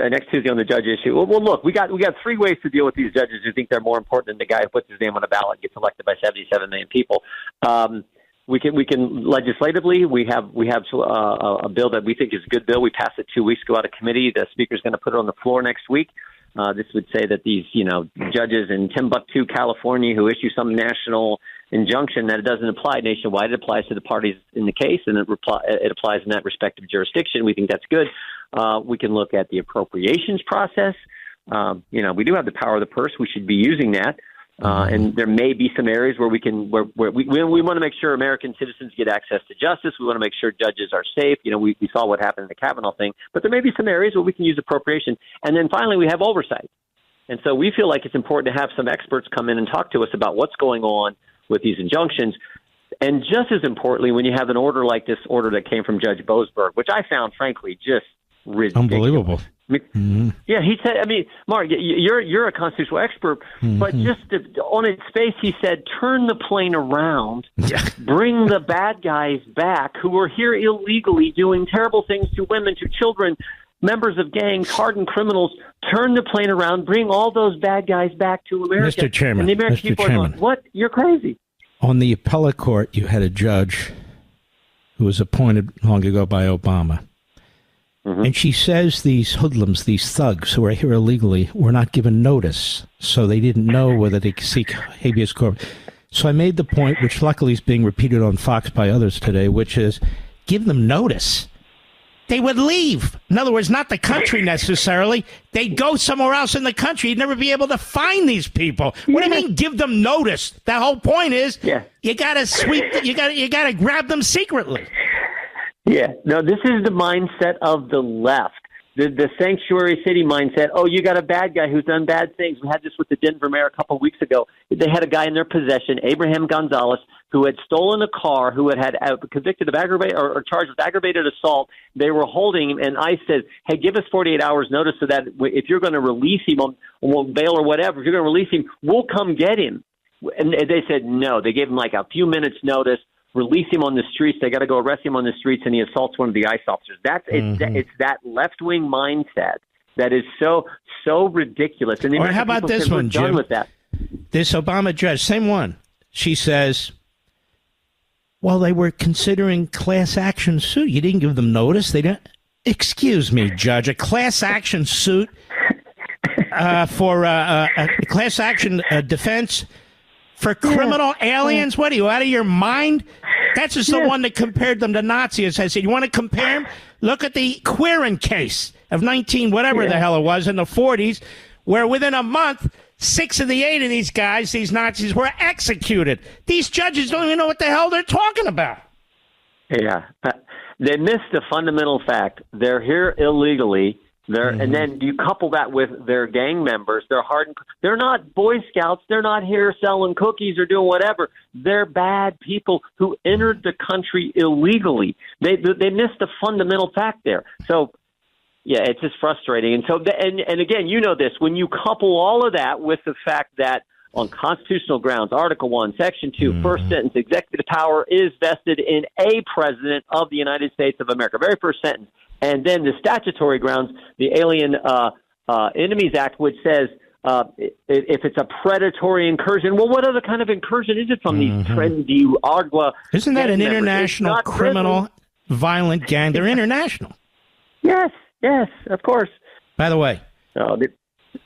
next Tuesday on the judge issue. Well, look, we got 3 ways to deal with these judges who think they're more important than the guy who puts his name on a ballot and gets elected by 77 million people. We can legislatively. We have a bill that we think is a good bill. We passed it 2 weeks ago out of committee. The speaker's going to put it on the floor next week. This would say that these judges in Timbuktu, California, who issue some national injunction that it doesn't apply nationwide, it applies to the parties in the case, and it applies in that respective jurisdiction. We think that's good. We can look at the appropriations process. We do have the power of the purse. We should be using that. And there may be some areas where we want to make sure American citizens get access to justice. We want to make sure judges are safe. We saw what happened in the Kavanaugh thing, but there may be some areas where we can use appropriation. And then finally, we have oversight. And so we feel like it's important to have some experts come in and talk to us about what's going on with these injunctions. And just as importantly, when you have an order like this order that came from Judge Boasberg, which I found, frankly, just ridiculous. Unbelievable. Yeah, he said, Mark, you're a constitutional expert, but just on its face, he said, turn the plane around, bring the bad guys back who are here illegally doing terrible things to women, to children, members of gangs, hardened criminals, turn the plane around, bring all those bad guys back to America. Mr. Chairman, and the American people are going, what? You're crazy. On the appellate court, you had a judge who was appointed long ago by Obama. And she says these hoodlums, these thugs who are here illegally, were not given notice, so they didn't know whether they could seek habeas corpus. So I made the point, which luckily is being repeated on Fox by others today, which is give them notice. They would leave. In other words, not the country necessarily. They'd go somewhere else in the country. You'd never be able to find these people. What do you mean give them notice? The whole point is you got to sweep, you got to grab them secretly. Yeah, no, this is the mindset of the left, the sanctuary city mindset. Oh, you got a bad guy who's done bad things. We had this with the Denver mayor a couple of weeks ago. They had a guy in their possession, Abraham Gonzalez, who had stolen a car, who had convicted of aggravated or charged with aggravated assault. They were holding him, and ICE said, hey, give us 48 hours notice so that if you're going to release him on bail or whatever, if you're going to release him, we'll come get him. And they said no. They gave him like a few minutes notice. Release him on the streets. They got to go arrest him on the streets, and he assaults one of the ICE officers. It's that left-wing mindset that is so ridiculous. And how about this one, Jim? With that. This Obama judge, same one. She says, well, they were considering class action suit. You didn't give them notice. They didn't. Excuse me, Judge. A class action suit for a class action defense for criminal aliens? What are you, out of your mind? That's just the one that compared them to Nazis. I said, you want to compare them? Look at the Quirin case of whatever the hell it was, in the 40s, where within a month, 6 of the 8 of these guys, these Nazis, were executed. These judges don't even know what the hell they're talking about. Yeah. They missed the fundamental fact. They're here illegally. And then you couple that with their gang members. They're not Boy Scouts. They're not here selling cookies or doing whatever. They're bad people who entered the country illegally. They missed the fundamental fact there. So, yeah, it's just frustrating. And so, and again, you know this, when you couple all of that with the fact that on constitutional grounds, Article 1, Section 2, first sentence, executive power is vested in a president of the United States of America. Very first sentence. And then the statutory grounds, the Alien Enemies Act, which says if it's a predatory incursion, well, what other kind of incursion is it from these trendy Agua? Isn't that an international criminal violent gang? They're international. Yes, of course. By the way,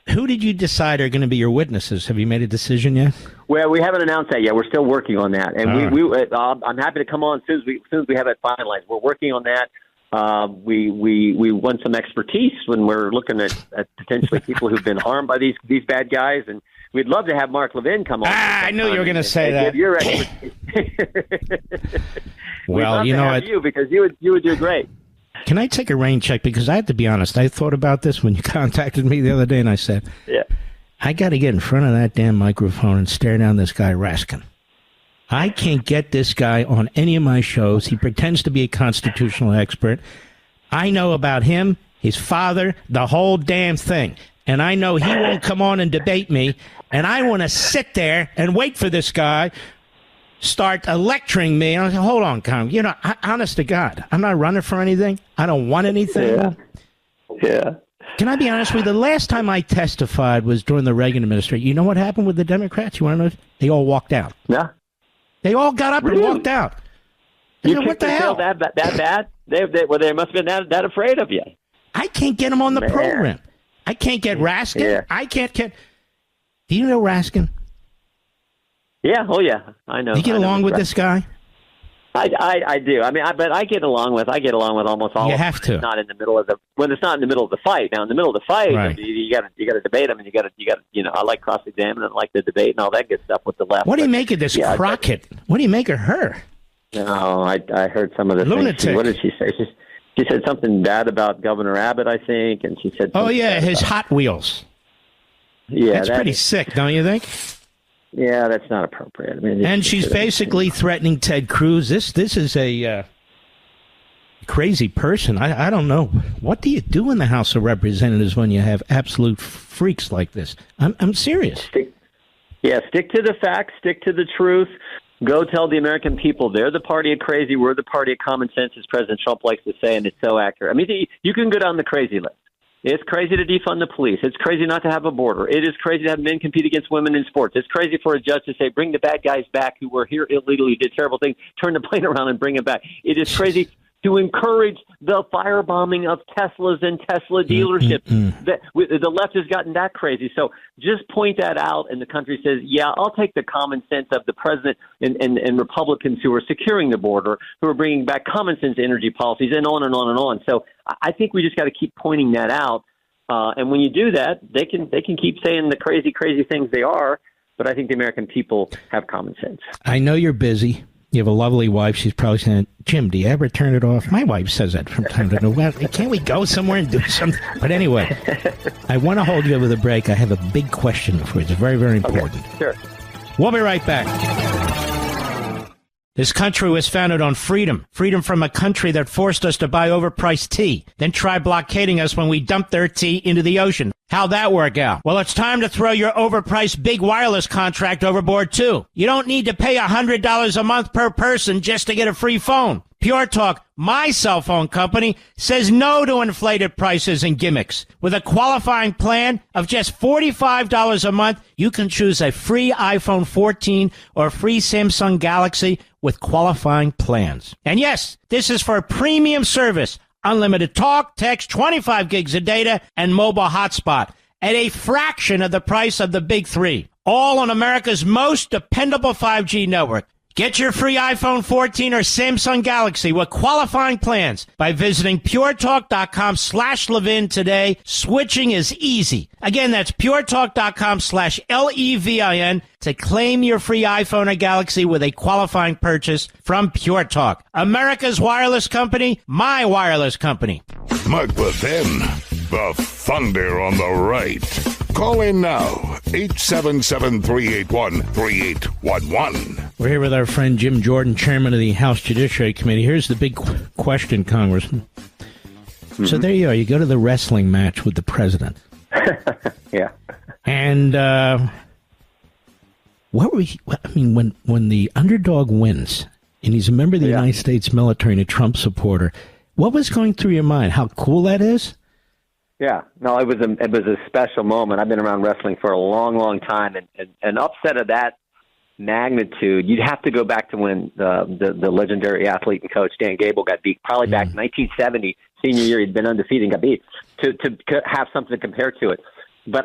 who did you decide are going to be your witnesses? Have you made a decision yet? Well, we haven't announced that yet. We're still working on that. And I'm happy to come on as soon as we have it finalized. We're working on that. We want some expertise when we're looking at potentially people who've been harmed by these bad guys, and we'd love to have Mark Levin come on. I knew you were going to say that. Give your expertise. Well, you know what? Because you would do great. Can I take a rain check? Because I have to be honest, I thought about this when you contacted me the other day, and I said, I got to get in front of that damn microphone and stare down this guy Raskin. I can't get this guy on any of my shows. He pretends to be a constitutional expert. I know about him, his father, the whole damn thing. And I know he won't come on and debate me. And I want to sit there and wait for this guy start lecturing me. And I say, hold on, Con. You know, honest to God, I'm not running for anything. I don't want anything. Yeah. Can I be honest with you? The last time I testified was during the Reagan administration. You know what happened with the Democrats? You want to know? They all walked out. Yeah. They all got up and walked out. You what the hell? That bad? They must have been that afraid of you. I can't get him on the program. I can't get Raskin. Yeah. I can't get. Do you know Raskin? Yeah. Oh, yeah. I know. Do you get along with this guy? I do. I mean, but I get along with almost all. You of have them. to. Not in the middle of when it's not in the middle of the fight. Now, in the middle of the fight, right. you got to debate them, and you got to. I like cross-examining, and I like the debate and all that good stuff with the left. What do you make of this Crockett? What do you make of her? No, I heard some of the lunatic. Things. What did she say? She said something bad about Governor Abbott, I think, and she said. Oh yeah, his Hot Wheels. Yeah, that's pretty sick, don't you think? Yeah, that's not appropriate. I mean, and she's basically threatening Ted Cruz. This is a crazy person. I don't know. What do you do in the House of Representatives when you have absolute freaks like this? I'm serious. Stick to the facts. Stick to the truth. Go tell the American people they're the party of crazy. We're the party of common sense, as President Trump likes to say, and it's so accurate. I mean, you can go down the crazy list. It's crazy to defund the police. It's crazy not to have a border. It is crazy to have men compete against women in sports. It's crazy for a judge to say, bring the bad guys back who were here illegally, did terrible things, turn the plane around and bring them back. It is crazy to encourage the firebombing of Teslas and Tesla dealerships. The left has gotten that crazy. So just point that out, and the country says, yeah, I'll take the common sense of the president and Republicans who are securing the border, who are bringing back common sense energy policies, and on and on and on. So I think we just got to keep pointing that out. And when you do that, they can keep saying the crazy, crazy things they are, but I think the American people have common sense. I know you're busy. You have a lovely wife. She's probably saying, Jim, do you ever turn it off? My wife says that from time to time. Well, can't we go somewhere and do something? But anyway, I want to hold you over the break. I have a big question for you. It's very, very important. Okay, sure. We'll be right back. This country was founded on freedom. Freedom from a country that forced us to buy overpriced tea, then try blockading us when we dumped their tea into the ocean. How'd that work out? Well, it's time to throw your overpriced big wireless contract overboard, too. You don't need to pay $100 a month per person just to get a free phone. Pure Talk, my cell phone company, says no to inflated prices and gimmicks. With a qualifying plan of just $45 a month, you can choose a free iPhone 14 or free Samsung Galaxy with qualifying plans. And yes, this is for a premium service. Unlimited talk, text, 25 gigs of data, and mobile hotspot at a fraction of the price of the big three. All on America's most dependable 5G network. Get your free iPhone 14 or Samsung Galaxy with qualifying plans by visiting puretalk.com/Levin today. Switching is easy. Again, that's puretalk.com/LEVIN to claim your free iPhone or Galaxy with a qualifying purchase from Pure Talk. America's wireless company, my wireless company. Mark Levin, the thunder on the right. Call in now, 877-381-3811. We're here with our friend Jim Jordan, chairman of the House Judiciary Committee. Here's the big question, Congressman. Mm-hmm. So there you are. You go to the wrestling match with the president. Yeah. And when the underdog wins, and he's a member of the United States military and a Trump supporter, what was going through your mind? How cool that is? Yeah, no, it was a special moment. I've been around wrestling for a long, long time, and an upset of that magnitude, you'd have to go back to when the legendary athlete and coach Dan Gable got beat, probably back in 1970, senior year. He'd been undefeated and got beat, to have something to compare to it. But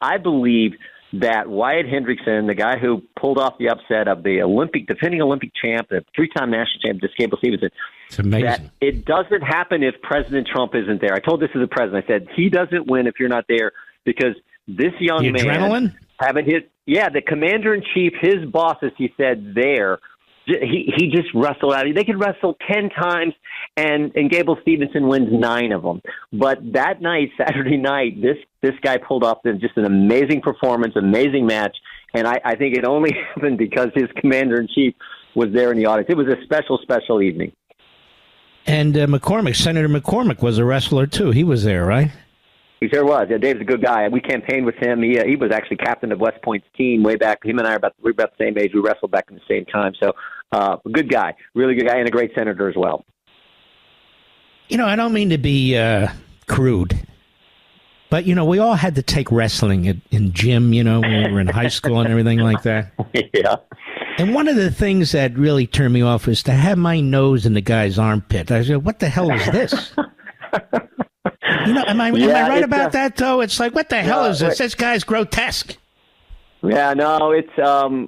I believe that Wyatt Hendrickson, the guy who pulled off the upset of the defending Olympic champ, the three-time national champ, Gable Stevenson, it's amazing. That it doesn't happen if President Trump isn't there. I told this to the president. I said, he doesn't win if you're not there, because this young man adrenaline? Haven't hit. Yeah, the commander-in-chief, his bosses, he said there, he just wrestled out. They could wrestle 10 times, and Gable Stevenson wins 9 of them. But that night, Saturday night, this guy pulled off just an amazing performance, amazing match, and I think it only happened because his commander-in-chief was there in the audience. It was a special, special evening. And Senator McCormick was a wrestler, too. He was there, right? He sure was. Yeah, Dave's a good guy. We campaigned with him. He was actually captain of West Point's team way back. Him and I we're about the same age. We wrestled back in the same time. So, a good guy, really good guy, and a great senator as well. You know, I don't mean to be crude, but, we all had to take wrestling in gym, when we were in high school and everything like that. Yeah. And one of the things that really turned me off was to have my nose in the guy's armpit. I said, what the hell is this? Am I right about that, though? It's like, what the hell is this? This guy's grotesque. Yeah, no, it's, some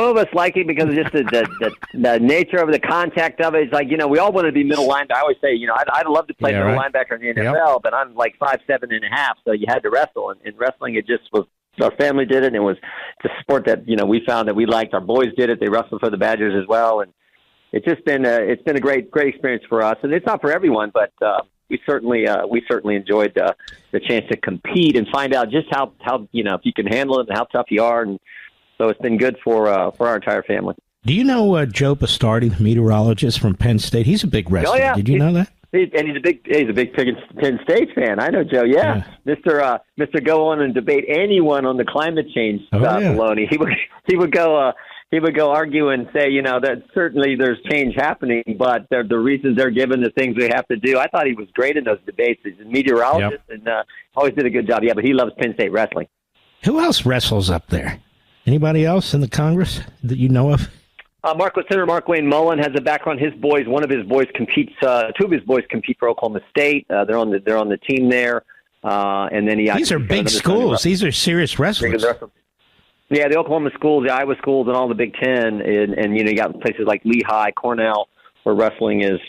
of us like it because of just the nature of it, the contact of it. It's like, we all want to be middle linebacker. I always say, I'd love to play middle linebacker in the NFL, but I'm like 5'7" and a half, so you had to wrestle. And in wrestling, it just was, our family did it, and it was the sport that, we found that we liked. Our boys did it. They wrestled for the Badgers as well. And it's just been, it's been a great experience for us. And it's not for everyone, but, we certainly enjoyed the chance to compete and find out just how if you can handle it and how tough you are, and so it's been good for our entire family. Do you know Joe Bastardi, the meteorologist from Penn State? He's a big wrestler. Oh, yeah. Did you know that? He's a big Penn State fan. I know Joe. Yeah. Mr. Go on and debate anyone on the climate change stuff. Baloney. He would go argue and say, that certainly there's change happening, but the reasons they're given, the things we have to do. I thought he was great in those debates. He's a meteorologist and always did a good job. Yeah, but he loves Penn State wrestling. Who else wrestles up there? Anybody else in the Congress that you know of? Senator Mark Wayne Mullen has a background. One of his boys competes. Two of his boys compete for Oklahoma State. They're on the team there. And then these are big schools. These are serious wrestlers. Yeah, the Oklahoma schools, the Iowa schools, and all the Big Ten, and you got places like Lehigh, Cornell, where wrestling is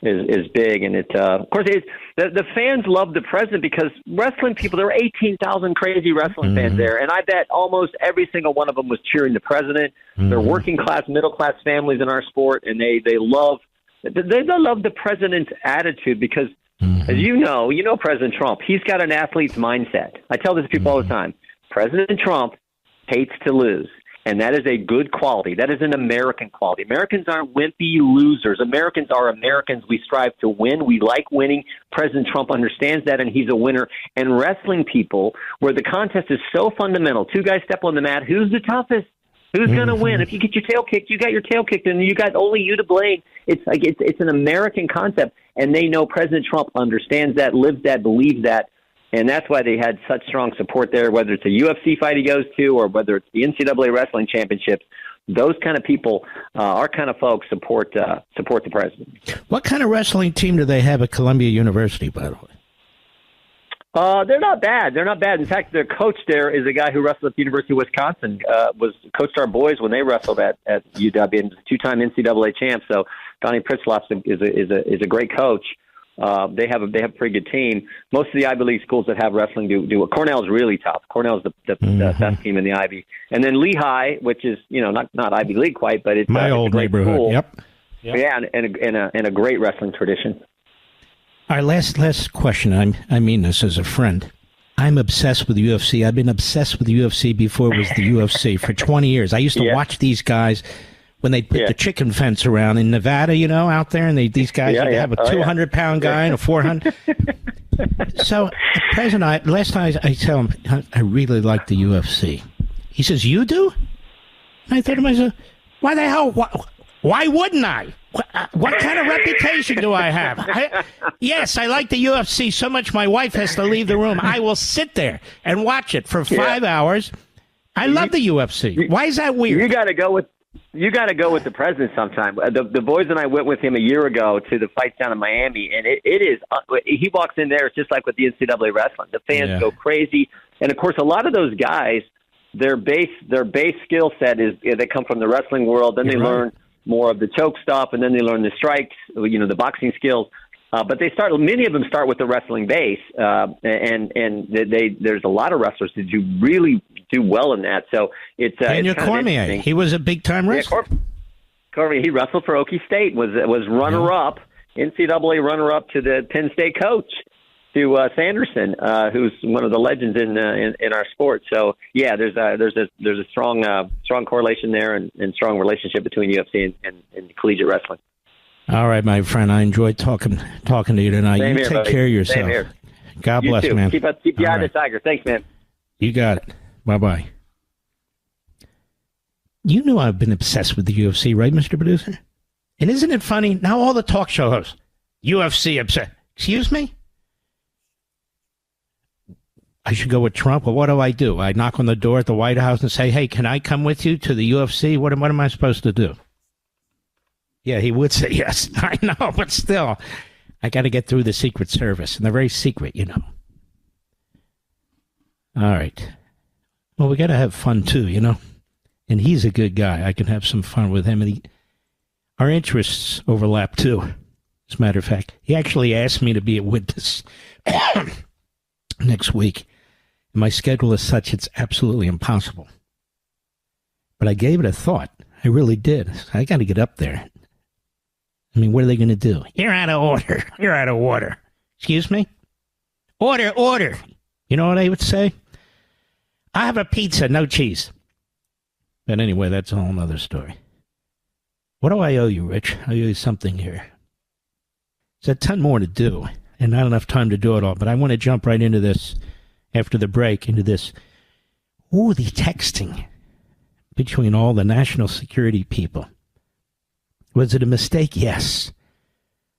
big, and it of course the fans love the president because wrestling people. There were 18,000 crazy wrestling fans there, and I bet almost every single one of them was cheering the president. They're working class, middle class families in our sport, and they love the president's attitude because, as you know President Trump. He's got an athlete's mindset. I tell this to people all the time. President Trump hates to lose, and that is a good quality. That is an American quality. Americans aren't wimpy losers. Americans are Americans. We strive to win. We like winning. President Trump understands that, and he's a winner. And wrestling people, where the contest is so fundamental, two guys step on the mat, who's the toughest? Who's going to win? If you get your tail kicked, you got your tail kicked, and you got only you to blame. It's like it's an American concept, and they know President Trump understands that, lives that, believes that. And that's why they had such strong support there, whether it's a UFC fight he goes to or whether it's the NCAA wrestling championships. Those kind of people, our kind of folks, support the president. What kind of wrestling team do they have at Columbia University, by the way? They're not bad. They're not bad. In fact, their coach there is a guy who wrestled at the University of Wisconsin, was coached our boys when they wrestled at UW, and two-time NCAA champ. So Donnie Pritzloff is a great coach. They have a pretty good team. Most of the Ivy League schools that have wrestling do. Cornell's really tough. Cornell's the best team in the Ivy, and then Lehigh, which is not Ivy League quite, but it's my old neighborhood. School. Yep. Yeah, and a great wrestling tradition. All right, last question. I mean this as a friend. I'm obsessed with the UFC. I've been obsessed with the UFC before it was the UFC for 20 years. I used to watch these guys when they put the chicken fence around in Nevada, out there, and these guys would have a 200-pound guy and a 400. So, President, last time I tell him, I really like the UFC. He says, you do? And I thought to myself, why the hell? Why wouldn't I? What kind of reputation do I have? Yes, I like the UFC so much my wife has to leave the room. I will sit there and watch it for 5 hours. I love the UFC. Why is that weird? You got to go with the president sometime. The boys and I went with him a year ago to the fights down in Miami, and it is. He walks in there, it's just like with the NCAA wrestling. The fans go crazy, and of course, a lot of those guys, their base skill set is they come from the wrestling world. Then they learn more of the choke stuff, and then they learn the strikes, the boxing skills. But many of them start with the wrestling base, and there's a lot of wrestlers that really do well in that. So it's Daniel Cormier. He was a big time wrestler. Cormier, he wrestled for Okie State. Was runner up, NCAA runner up to the Penn State coach, to Sanderson, who's one of the legends in our sport. So there's a strong correlation there and strong relationship between UFC and collegiate wrestling. All right, my friend. I enjoyed talking to you tonight. Same you here, take buddy. care of yourself. Same here. God you bless, too. man. Keep the eye on the tiger. Thanks, man. You got it. Bye-bye. You know I've been obsessed with the UFC, right, Mr. Producer? And isn't it funny? Now all the talk show hosts, UFC obsessed. Excuse me? I should go with Trump. Well, what do? I knock on the door at the White House and say, hey, can I come with you to the UFC? What am I supposed to do? Yeah, he would say yes. I know, but still, I got to get through the Secret Service, and they're very secret, you know. All right. Well, we got to have fun, too, you know. And he's a good guy. I can have some fun with him. And our interests overlap, too. As a matter of fact, he actually asked me to be a witness next week. And my schedule is such it's absolutely impossible. But I gave it a thought. I really did. I got to get up there. I mean, what are they going to do? You're out of order. You're out of order. Excuse me? Order. You know what I would say? I have a pizza, no cheese. But anyway, that's a whole other story. What do I owe you, Rich? I owe you something here. There's a ton more to do, and not enough time to do it all, but I want to jump right into this after the break, into this. Ooh, the texting between all the national security people. Was it a mistake? Yes.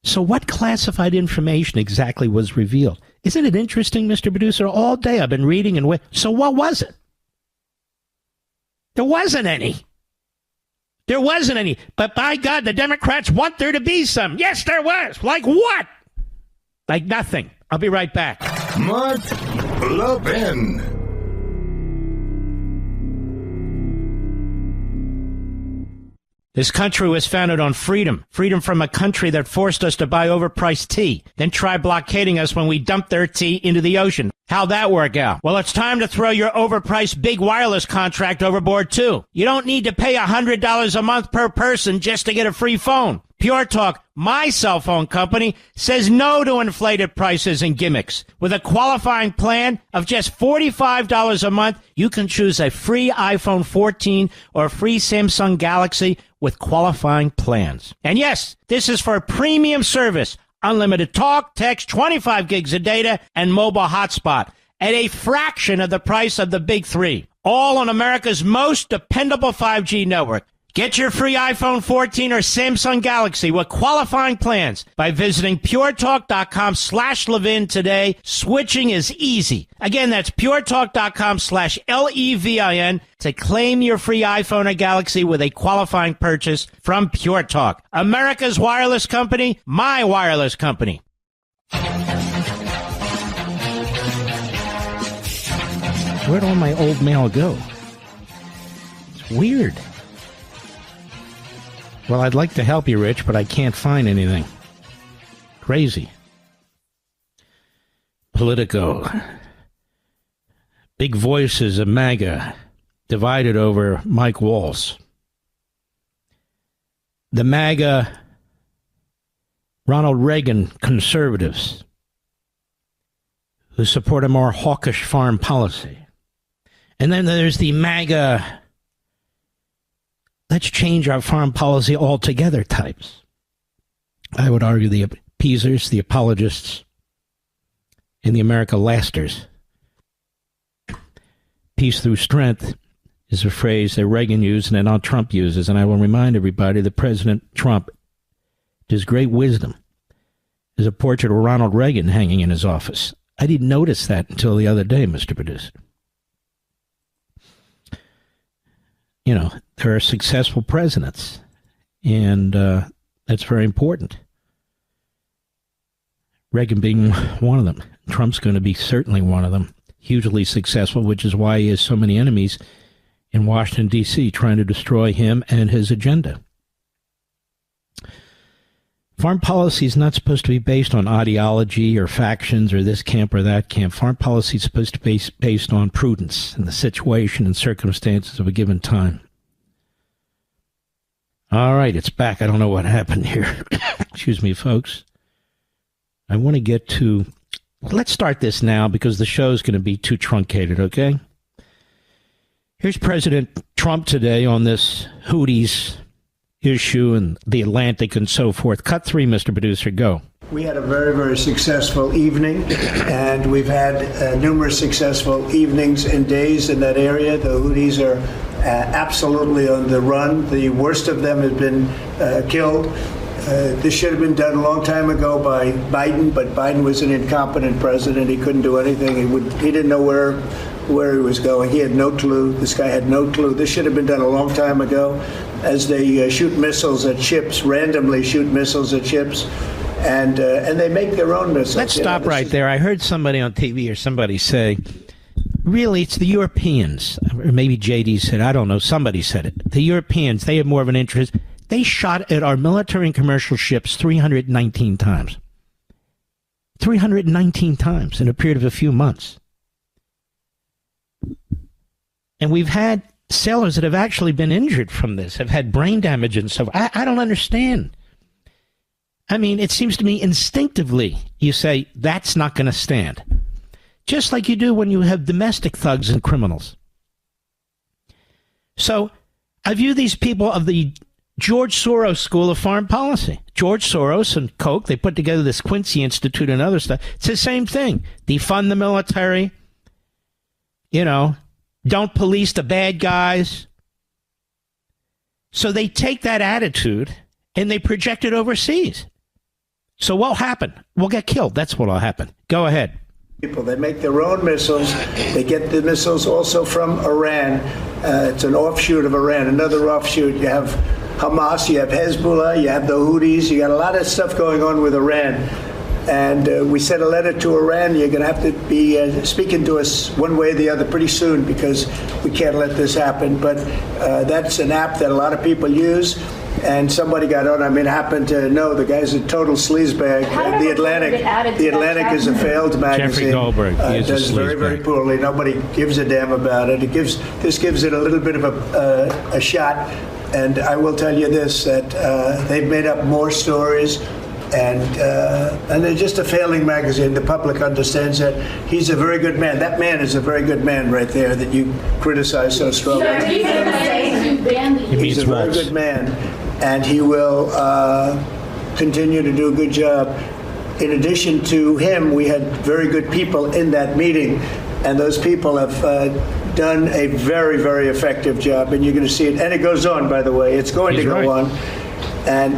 So what classified information exactly was revealed? Isn't it interesting, Mr. Producer? All day I've been reading and so what was it? There wasn't any. There wasn't any. But by God, the Democrats want there to be some. Yes, there was. Like what? Like nothing. I'll be right back. Mark Levin. This country was founded on freedom. Freedom from a country that forced us to buy overpriced tea, then try blockading us when we dumped their tea into the ocean. How'd that work out? Well, it's time to throw your overpriced big wireless contract overboard, too. You don't need to pay $100 a month per person just to get a free phone. Pure Talk, my cell phone company, says no to inflated prices and gimmicks. With a qualifying plan of just $45 a month, you can choose a free iPhone 14 or a free Samsung Galaxy with qualifying plans. And yes, this is for a premium service. Unlimited talk, text, 25 gigs of data, and mobile hotspot at a fraction of the price of the big three. All on America's most dependable 5G network. Get your free iPhone 14 or Samsung Galaxy with qualifying plans by visiting puretalk.com/Levin today. Switching is easy. Again, that's puretalk.com/LEVIN to claim your free iPhone or Galaxy with a qualifying purchase from Pure Talk. America's wireless company, my wireless company. Where'd all my old mail go? It's weird. Well, I'd like to help you, Rich, but I can't find anything. Crazy. Politico. Big voices of MAGA divided over Mike Waltz. The MAGA Ronald Reagan conservatives who support a more hawkish foreign policy. And then there's the MAGA let's change our foreign policy altogether types. I would argue the appeasers, the apologists, and the America lasters. Peace through strength is a phrase that Reagan used and that now Trump uses. And I will remind everybody that President Trump, to his great wisdom, is a portrait of Ronald Reagan hanging in his office. I didn't notice that until the other day, Mr. Producer. You know, there are successful presidents, and that's very important. Reagan being one of them. Trump's going to be certainly one of them. Hugely successful, which is why he has so many enemies in Washington, D.C., trying to destroy him and his agenda. Foreign policy is not supposed to be based on ideology or factions or this camp or that camp. Foreign policy is supposed to be based on prudence and the situation and circumstances of a given time. All right, it's back. I don't know what happened here. Excuse me, folks. I want to get to... Let's start this now because the show's going to be too truncated, okay? Here's President Trump today on this Houthis issue and the Atlantic and so forth. Cut 3, Mr. Producer, go. We had a very, very successful evening, and we've had numerous successful evenings and days in that area. The Houthis are absolutely on the run. The worst of them has been killed. This should have been done a long time ago by Biden, but Biden was an incompetent president. He couldn't do anything. He didn't know where he was going. He had no clue. This guy had no clue. This should have been done a long time ago. As they shoot missiles at ships, randomly shoot missiles at ships, and they make their own missiles. Let's stop right there. I heard somebody on TV or somebody say, really, it's the Europeans. Or maybe JD said, I don't know, somebody said it. The Europeans, they have more of an interest. They shot at our military and commercial ships 319 times. 319 times in a period of a few months. And we've had sailors that have actually been injured from this, have had brain damage and so I don't understand. I mean, it seems to me instinctively you say that's not going to stand. Just like you do when you have domestic thugs and criminals. So I view these people of the George Soros School of Foreign Policy. George Soros and Koch, they put together this Quincy Institute and other stuff. It's the same thing. Defund the military. Don't police the bad guys. So they take that attitude and they project it overseas. So what'll happen? We'll get killed. That's what'll happen. Go ahead. They make their own missiles. They get the missiles also from Iran. It's an offshoot of Iran, another offshoot. You have Hamas, you have Hezbollah, you have the Houthis. You got a lot of stuff going on with Iran. And we sent a letter to Iran. You're going to have to be speaking to us one way or the other pretty soon because we can't let this happen. But that's an app that a lot of people use. And somebody got on. I happen to know the guy's a total sleazebag. The Atlantic is a failed magazine. Jeffrey Goldberg. Does very, very poorly. Nobody gives a damn about it. This gives it a little bit of a shot. And I will tell you this, that they've made up more stories. And they're just a failing magazine. The public understands that. He's a very good man. That man is a very good man right there that you criticize so strongly. He's a very good man, and he will continue to do a good job. In addition to him, we had very good people in that meeting, and those people have done a very, very effective job, and you're going to see it. And it goes on, by the way. It's going to go on. And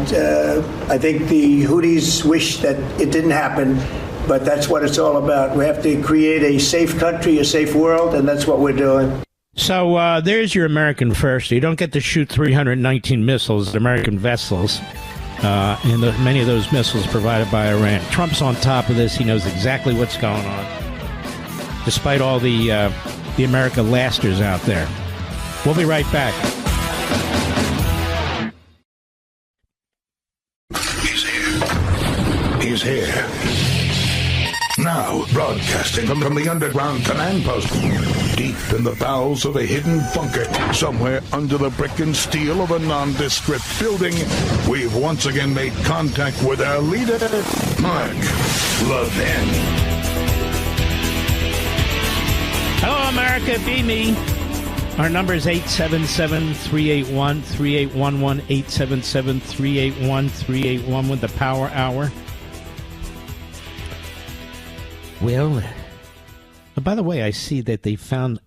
I think the Houthis wish that it didn't happen, but that's what it's all about. We have to create a safe country, a safe world, and that's what we're doing. So there's your American first. You don't get to shoot 319 missiles at American vessels, and many of those missiles provided by Iran. Trump's on top of this. He knows exactly what's going on, despite all the America lasters out there. We'll be right back. He's here. Now, broadcasting from the underground command post, deep in the bowels of a hidden bunker, somewhere under the brick and steel of a nondescript building, we've once again made contact with our leader, Mark Levin. Hello, America, be me. Our number is 877-381-3811, 877-381-3811 with the Power Hour. Well, by the way, I see that they found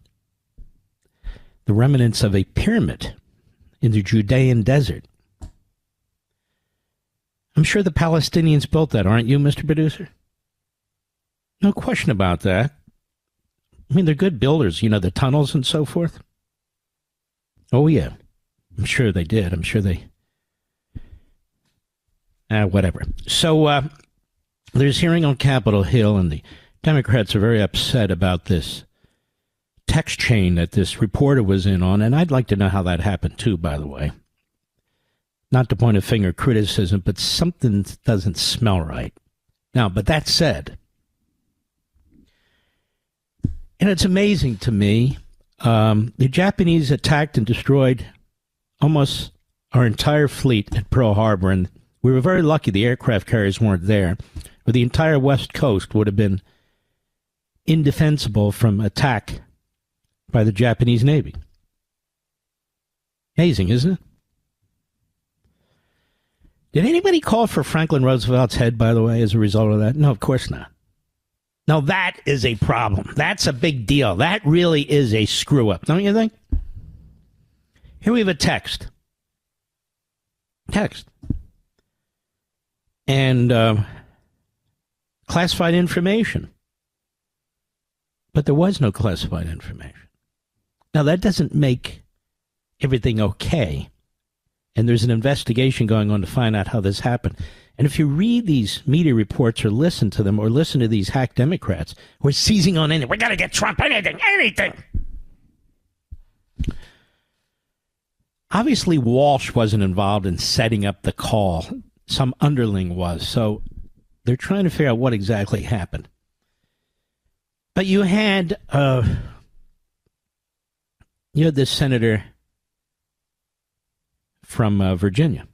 the remnants of a pyramid in the Judean desert. I'm sure the Palestinians built that, aren't you, Mr. Producer? No question about that. They're good builders, the tunnels and so forth. Oh, yeah. I'm sure they did. I'm sure they... whatever. So, there's hearing on Capitol Hill, and the Democrats are very upset about this text chain that this reporter was in on, and I'd like to know how that happened, too, by the way. Not to point a finger criticism, but something doesn't smell right. Now, but that said, and it's amazing to me, the Japanese attacked and destroyed almost our entire fleet at Pearl Harbor, and we were very lucky the aircraft carriers weren't there, or the entire West Coast would have been indefensible from attack by the Japanese Navy. Amazing, isn't it? Did anybody call for Franklin Roosevelt's head, by the way, as a result of that? No, of course not. Now, that is a problem. That's a big deal. That really is a screw-up, don't you think? Here we have a text. and classified information. But there was no classified information. Now, that doesn't make everything okay. And there's an investigation going on to find out how this happened. And if you read these media reports or listen to them or listen to these hack Democrats who are seizing on anything, we got to get Trump anything. Obviously, Walsh wasn't involved in setting up the call. Some underling was. So they're trying to figure out what exactly happened. But you had this senator from Virginia,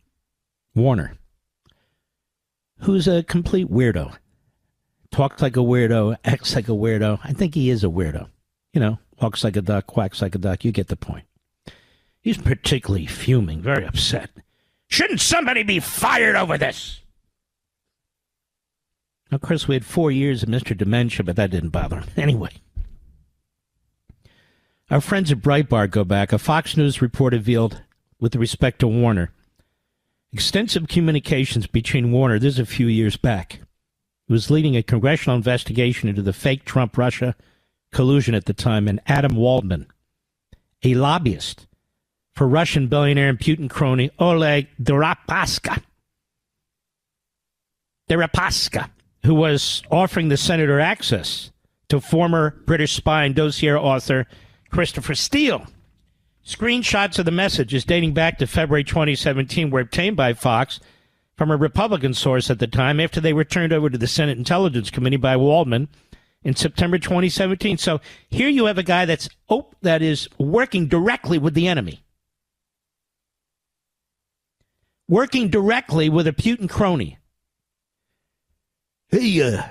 Warner, who's a complete weirdo. Talks like a weirdo, acts like a weirdo. I think he is a weirdo. Walks like a duck, quacks like a duck. You get the point. He's particularly fuming, very upset. Shouldn't somebody be fired over this? Of course, we had 4 years of Mr. Dementia, but that didn't bother him. Anyway, our friends at Breitbart go back. A Fox News report revealed, with respect to Warner, extensive communications between Warner, this is a few years back, who was leading a congressional investigation into the fake Trump-Russia collusion at the time, and Adam Waldman, a lobbyist for Russian billionaire and Putin crony Oleg Deripaska, who was offering the senator access to former British spy and dossier author Christopher Steele. Screenshots of the messages dating back to February 2017 were obtained by Fox from a Republican source at the time after they were turned over to the Senate Intelligence Committee by Waldman in September 2017. So here you have a guy that is working directly with the enemy. Working directly with a Putin crony. Hey,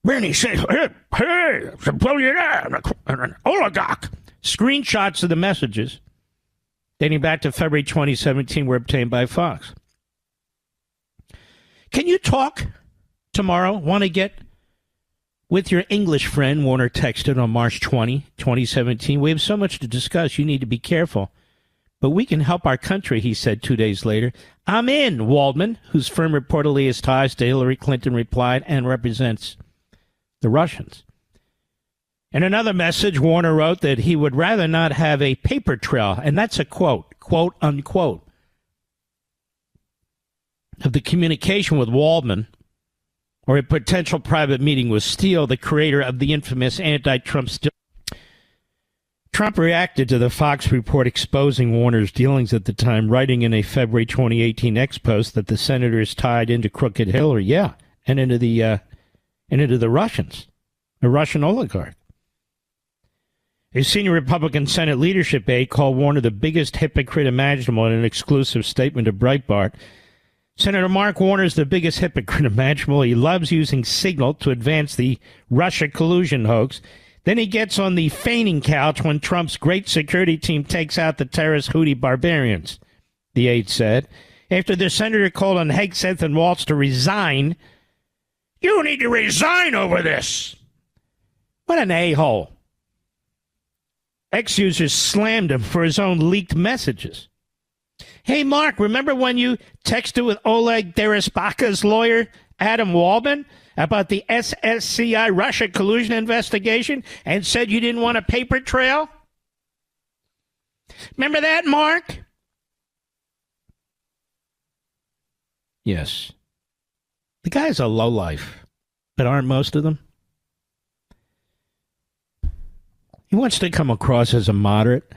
Bernie says, hey, it's a billionaire, an oligarch. Screenshots of the messages dating back to February 2017 were obtained by Fox. Can you talk tomorrow? Want to get with your English friend? Warner texted on March 20, 2017. We have so much to discuss. You need to be careful. But we can help our country, he said 2 days later. I'm in, Waldman, whose firm reportedly has ties to Hillary Clinton, replied, and represents the Russians. In another message, Warner wrote that he would rather not have a paper trail, and that's a quote, quote, unquote, of the communication with Waldman or a potential private meeting with Steele, the creator of the infamous anti-Trump. Trump reacted to the Fox report exposing Warner's dealings at the time, writing in a February 2018 X post that the senator is tied into crooked Hillary, and into the Russians, a Russian oligarch. A senior Republican Senate leadership aide called Warner the biggest hypocrite imaginable in an exclusive statement to Breitbart. Senator Mark Warner is the biggest hypocrite imaginable. He loves using Signal to advance the Russia collusion hoax. Then he gets on the feigning couch when Trump's great security team takes out the terrorist Houthi barbarians, the aide said. After the senator called on Hegseth and Waltz to resign, you need to resign over this. What an a-hole. Ex-users slammed him for his own leaked messages. Hey, Mark, remember when you texted with Oleg Deripaska's lawyer, Adam Waldman, about the SSCI Russia collusion investigation and said you didn't want a paper trail? Remember that, Mark? Yes. The guy's a lowlife, but aren't most of them? He wants to come across as a moderate.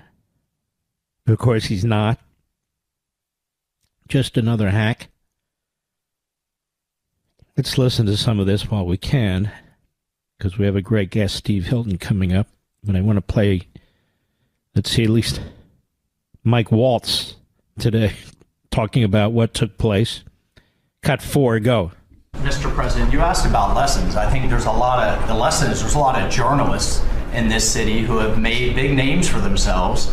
Of course, he's not. Just another hack. Let's listen to some of this while we can, because we have a great guest, Steve Hilton, coming up. But I want to play, let's see, at least Mike Waltz today, talking about what took place. Cut 4, go. Mr. President, you asked about lessons. I think there's a lot of journalists in this city who have made big names for themselves,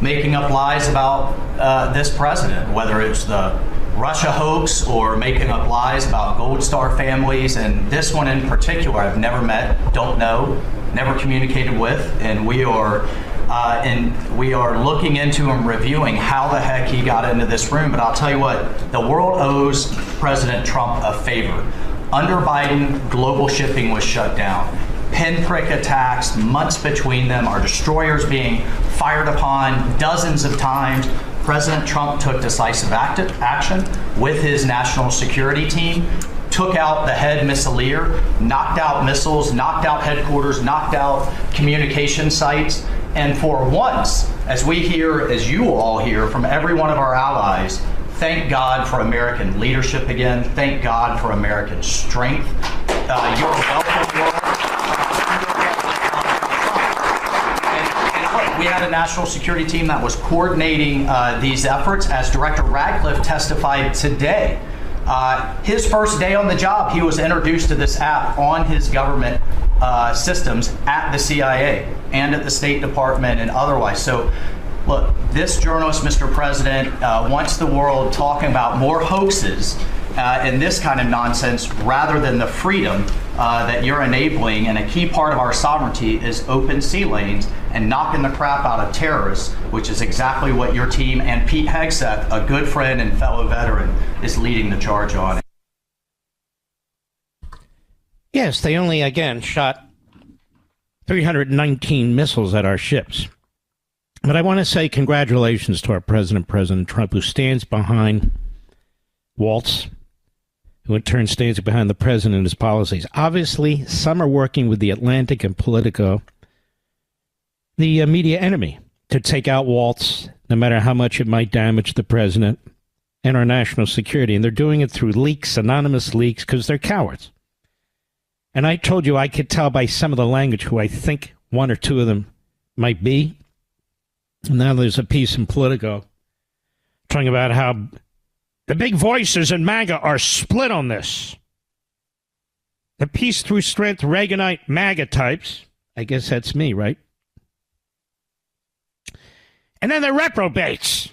making up lies about this president, whether it's the Russia hoax or making up lies about Gold Star families. And this one in particular, I've never met, don't know, never communicated with, and we are and we are looking into and reviewing how the heck he got into this room. But I'll tell you what, the world owes President Trump a favor. Under Biden, global shipping was shut down. Pinprick attacks, months between them, our destroyers being fired upon dozens of times. President Trump took decisive action with his national security team, took out the head missileer, knocked out missiles, knocked out headquarters, knocked out communication sites. And for once, as we hear, as you all hear from every one of our allies, thank God for American leadership again. Thank God for American strength. You're welcome, world. We had a national security team that was coordinating these efforts. As Director Radcliffe testified today, his first day on the job, he was introduced to this app on his government systems at the CIA and at the State Department and otherwise. So, look, this journalist, Mr. President, wants the world talking about more hoaxes and this kind of nonsense rather than the freedom that you're enabling. And a key part of our sovereignty is open sea lanes and knocking the crap out of terrorists, which is exactly what your team and Pete Hegseth, a good friend and fellow veteran, is leading the charge on. Yes, they only, again, shot 319 missiles at our ships. But I want to say congratulations to our president, President Trump, who stands behind Waltz, who in turn stands behind the president and his policies. Obviously, some are working with the Atlantic and Politico, the media enemy, to take out Waltz, no matter how much it might damage the president and our national security. And they're doing it through leaks, anonymous leaks, because they're cowards. And I told you I could tell by some of the language who I think one or two of them might be. And now there's a piece in Politico talking about how the big voices in MAGA are split on this. The peace through strength Reaganite MAGA types, I guess that's me, right? And then the reprobates.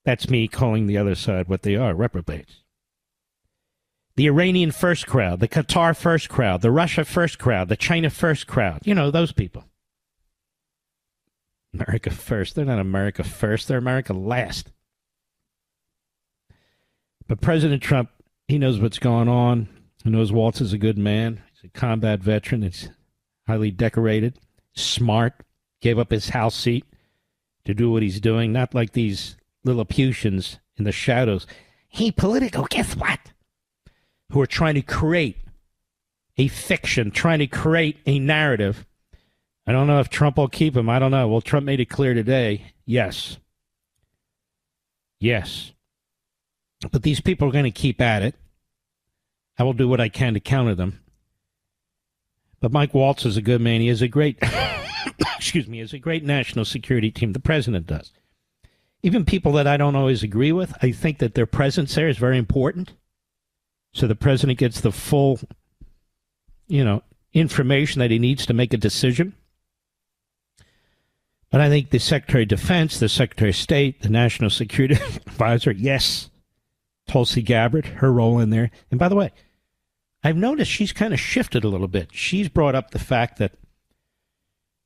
That's me calling the other side what they are, reprobates. The Iranian first crowd, the Qatar first crowd, the Russia first crowd, the China first crowd. You know, those people. America first. They're not America first. They're America last. But President Trump, he knows what's going on. He knows Waltz is a good man. He's a combat veteran. He's highly decorated, smart, gave up his House seat to do what he's doing, not like these Lilliputians in the shadows. Hey, Politico, guess what? Who are trying to create a fiction, trying to create a narrative. I don't know if Trump will keep him. I don't know. Well, Trump made it clear today. Yes. Yes. But these people are going to keep at it. I will do what I can to counter them. But Mike Waltz is a good man. He has a great, excuse me, he has a great national security team. The president does. Even people that I don't always agree with, I think that their presence there is very important. So the president gets the full, information that he needs to make a decision. But I think the Secretary of Defense, the Secretary of State, the National Security Advisor, yes, Tulsi Gabbard, her role in there. And by the way, I've noticed she's kind of shifted a little bit. She's brought up the fact that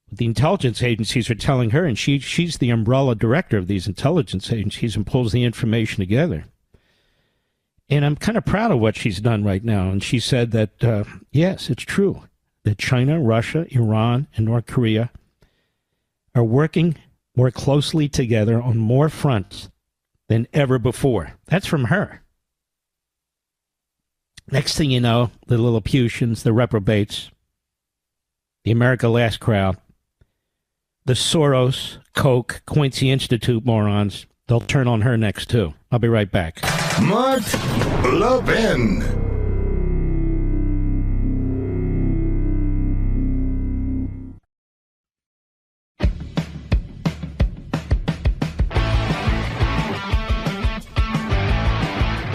the intelligence agencies are telling her, and she's the umbrella director of these intelligence agencies and pulls the information together. And I'm kind of proud of what she's done right now. And she said that, yes, it's true that China, Russia, Iran, and North Korea are working more closely together on more fronts than ever before. That's from her. Next thing you know, the Lilliputians, the reprobates, the America Last crowd, the Soros, Koch, Quincy Institute morons, they'll turn on her next too. I'll be right back. Mark Levin.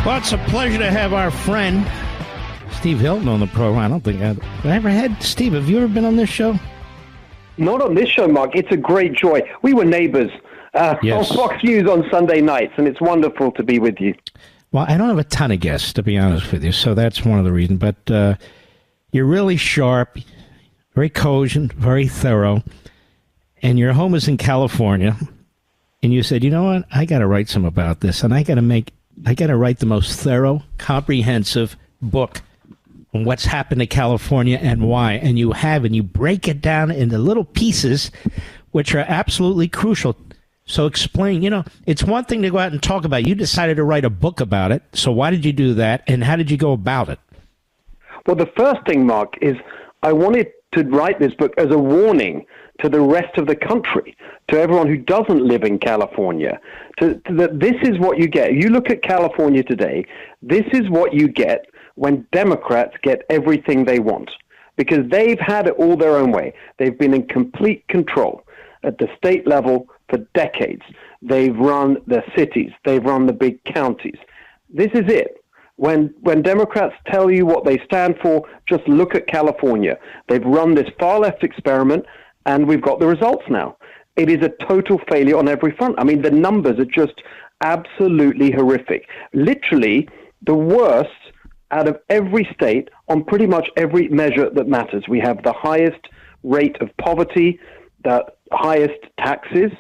Well, it's a pleasure to have our friend Steve Hilton on the program. I don't think I've ever had. Steve, have you ever been on this show? Not on this show, Mark. It's a great joy. We were neighbors yes. on Fox News on Sunday nights, and it's wonderful to be with you. Well, I don't have a ton of guests, to be honest with you, so that's one of the reasons. But you're really sharp, very cogent, very thorough. and your home is in California, and you said, you know what, I got to write some about this, and I got to write the most thorough, comprehensive book on what's happened to California and why. And you have, and you break it down into little pieces, which are absolutely crucial. So explain, it's one thing to go out and talk about it. You decided to write a book about it. So why did you do that, and how did you go about it? Well, the first thing, Mark, is I wanted to write this book as a warning to the rest of the country, to everyone who doesn't live in California, that this is what you get. You look at California today, this is what you get when Democrats get everything they want, because they've had it all their own way. They've been in complete control at the state level for decades. They've run the cities. They've run the big counties. This is it. When Democrats tell you what they stand for, just look at California. They've run this far-left experiment, and we've got the results now. It is a total failure on every front. I mean, the numbers are just absolutely horrific. Literally, the worst out of every state on pretty much every measure that matters. We have the highest rate of poverty, the highest taxes,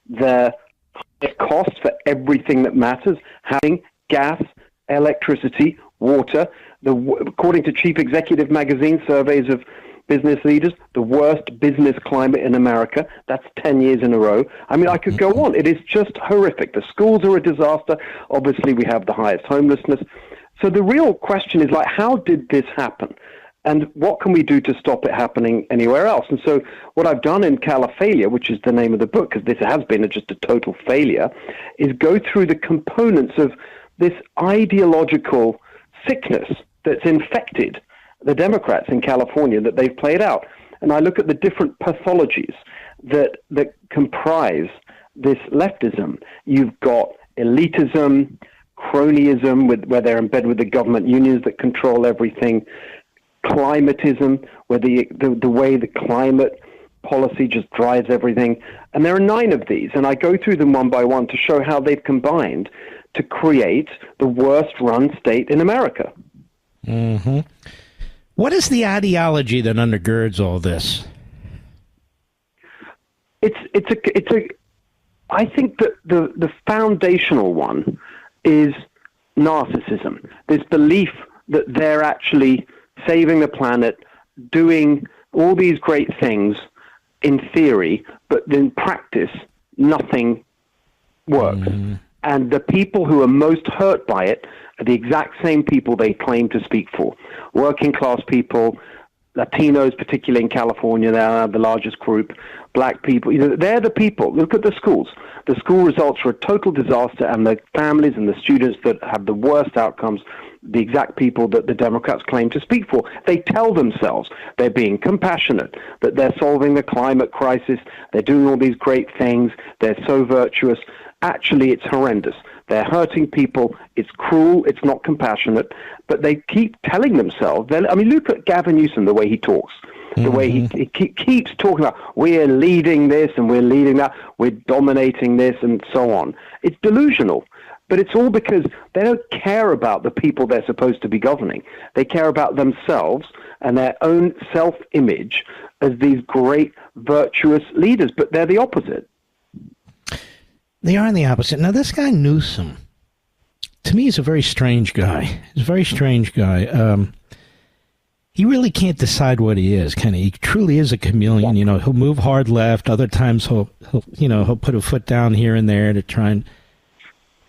the highest cost for everything that matters, housing, gas, electricity, water. According to Chief Executive Magazine surveys of business leaders, the worst business climate in America. That's 10 years in a row. I mean, I could go on. It is just horrific. The schools are a disaster. Obviously, we have the highest homelessness. So the real question is, how did this happen? And what can we do to stop it happening anywhere else? And so what I've done in Califailure, which is the name of the book, because this has been just a total failure, is go through the components of this ideological sickness that's infected the Democrats in California that they've played out. And I look at the different pathologies that comprise this leftism. You've got elitism, cronyism, where they're in bed with the government unions that control everything, climatism, where the way the climate policy just drives everything. And there are 9 of these, and I go through them one by one to show how they've combined to create the worst-run state in America. Mm-hmm. What is the ideology that undergirds all this? I think that the foundational one is narcissism. This belief that they're actually saving the planet, doing all these great things in theory, but in practice, nothing works. Mm-hmm. And the people who are most hurt by it are the exact same people they claim to speak for. Working class people, Latinos, particularly in California, they're the largest group, black people. They're the people. Look at the schools. The school results are a total disaster, and the families and the students that have the worst outcomes, the exact people that the Democrats claim to speak for. They tell themselves they're being compassionate, that they're solving the climate crisis, they're doing all these great things, they're so virtuous. Actually, it's horrendous. They're hurting people. It's cruel. It's not compassionate. But they keep telling themselves. Look at Gavin Newsom, the way he talks, the way he keeps talking about, we're leading this and we're leading that, we're dominating this and so on. It's delusional. But it's all because they don't care about the people they're supposed to be governing. They care about themselves and their own self-image as these great, virtuous leaders. But they're the opposite. They are the opposite. Now, this guy Newsom, to me, is a very strange guy. He's a very strange guy. He really can't decide what he is, can he? He truly is a chameleon. He'll move hard left. Other times he'll put a foot down here and there to try and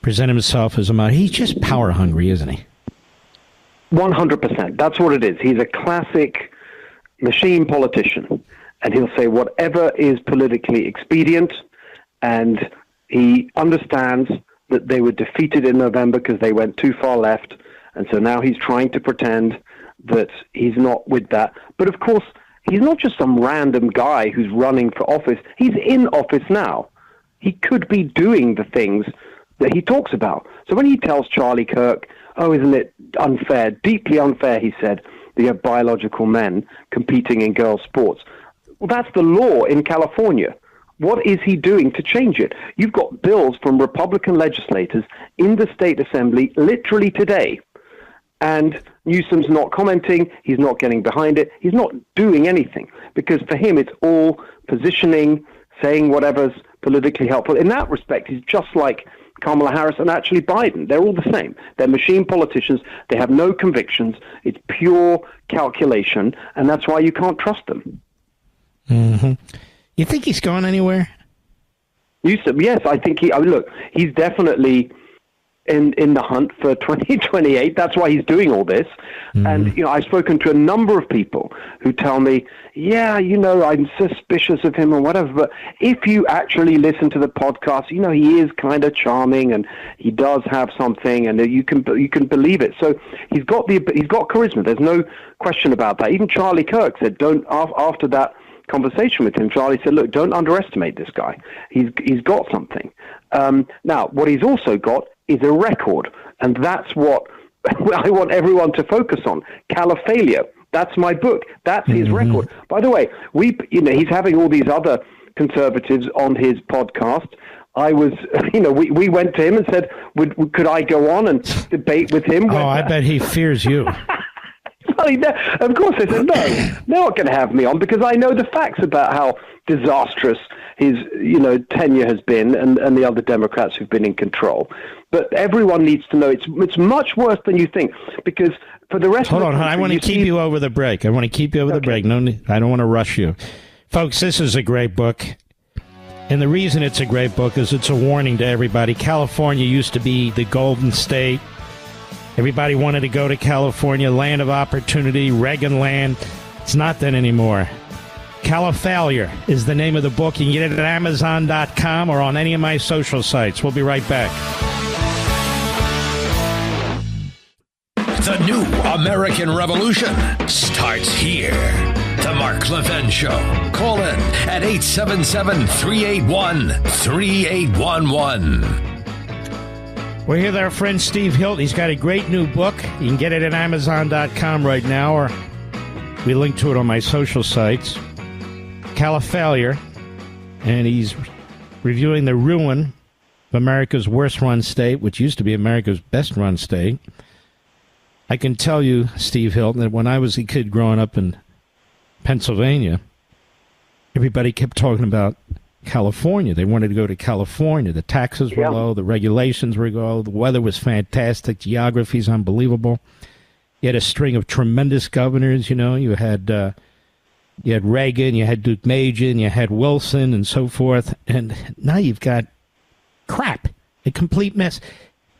present himself as a man. He's just power hungry, isn't he? 100%. That's what it is. He's a classic machine politician, and he'll say whatever is politically expedient, and he understands that they were defeated in November because they went too far left, and so now he's trying to pretend that he's not with that. But of course, he's not just some random guy who's running for office. He's in office now. He could be doing the things that he talks about. So when he tells Charlie Kirk, oh, isn't it unfair, deeply unfair, he said, that you have biological men competing in girls' sports. Well, that's the law in California. What is he doing to change it? You've got bills from Republican legislators in the state assembly literally today. And Newsom's not commenting. He's not getting behind it. He's not doing anything because for him it's all positioning, saying whatever's politically helpful. In that respect, he's just like Kamala Harris and actually Biden. They're all the same. They're machine politicians. They have no convictions. It's pure calculation, and that's why you can't trust them. Mm-hmm. You think he's going anywhere? Yes, I think he's definitely in the hunt for 2028. That's why he's doing all this. Mm-hmm. And, I've spoken to a number of people who tell me, I'm suspicious of him or whatever. But if you actually listen to the podcast, he is kind of charming and he does have something, and you can believe it. So he's got charisma. There's no question about that. Even Charlie Kirk said, after that conversation with him, Charlie said, look, don't underestimate this guy. He's got something. Now, what he's also got is a record, and that's what I want everyone to focus on. Califailure. That's my book. That's his record. By the way, he's having all these other conservatives on his podcast. I was, we went to him and said, could I go on and debate with him? I bet he fears you. Of course, I said, no, they're not going to have me on because I know the facts about how disastrous his, tenure has been and the other Democrats who've been in control. But everyone needs to know it's much worse than you think, because for the rest Hold of on, I want to keep you over the break. I don't want to rush you. Folks, this is a great book. And the reason it's a great book is it's a warning to everybody. California used to be the Golden State. Everybody wanted to go to California, land of opportunity, Reagan land. It's not that anymore. Califailure is the name of the book. You can get it at Amazon.com or on any of my social sites. We'll be right back. The new American Revolution starts here. The Mark Levin Show. Call in at 877-381-3811. We're here with our friend Steve Hilton. He's got a great new book. You can get it at Amazon.com right now, or we link to it on my social sites. Califailure. And he's reviewing the ruin of America's worst-run state, which used to be America's best-run state. I can tell you, Steve Hilton, that when I was a kid growing up in Pennsylvania, everybody kept talking about California. They wanted to go to California. The taxes were low, the regulations were low, the weather was fantastic, geography's unbelievable. You had a string of tremendous governors. You had Reagan, you had Duke Majan, you had Wilson, and so forth. And now you've got crap, a complete mess.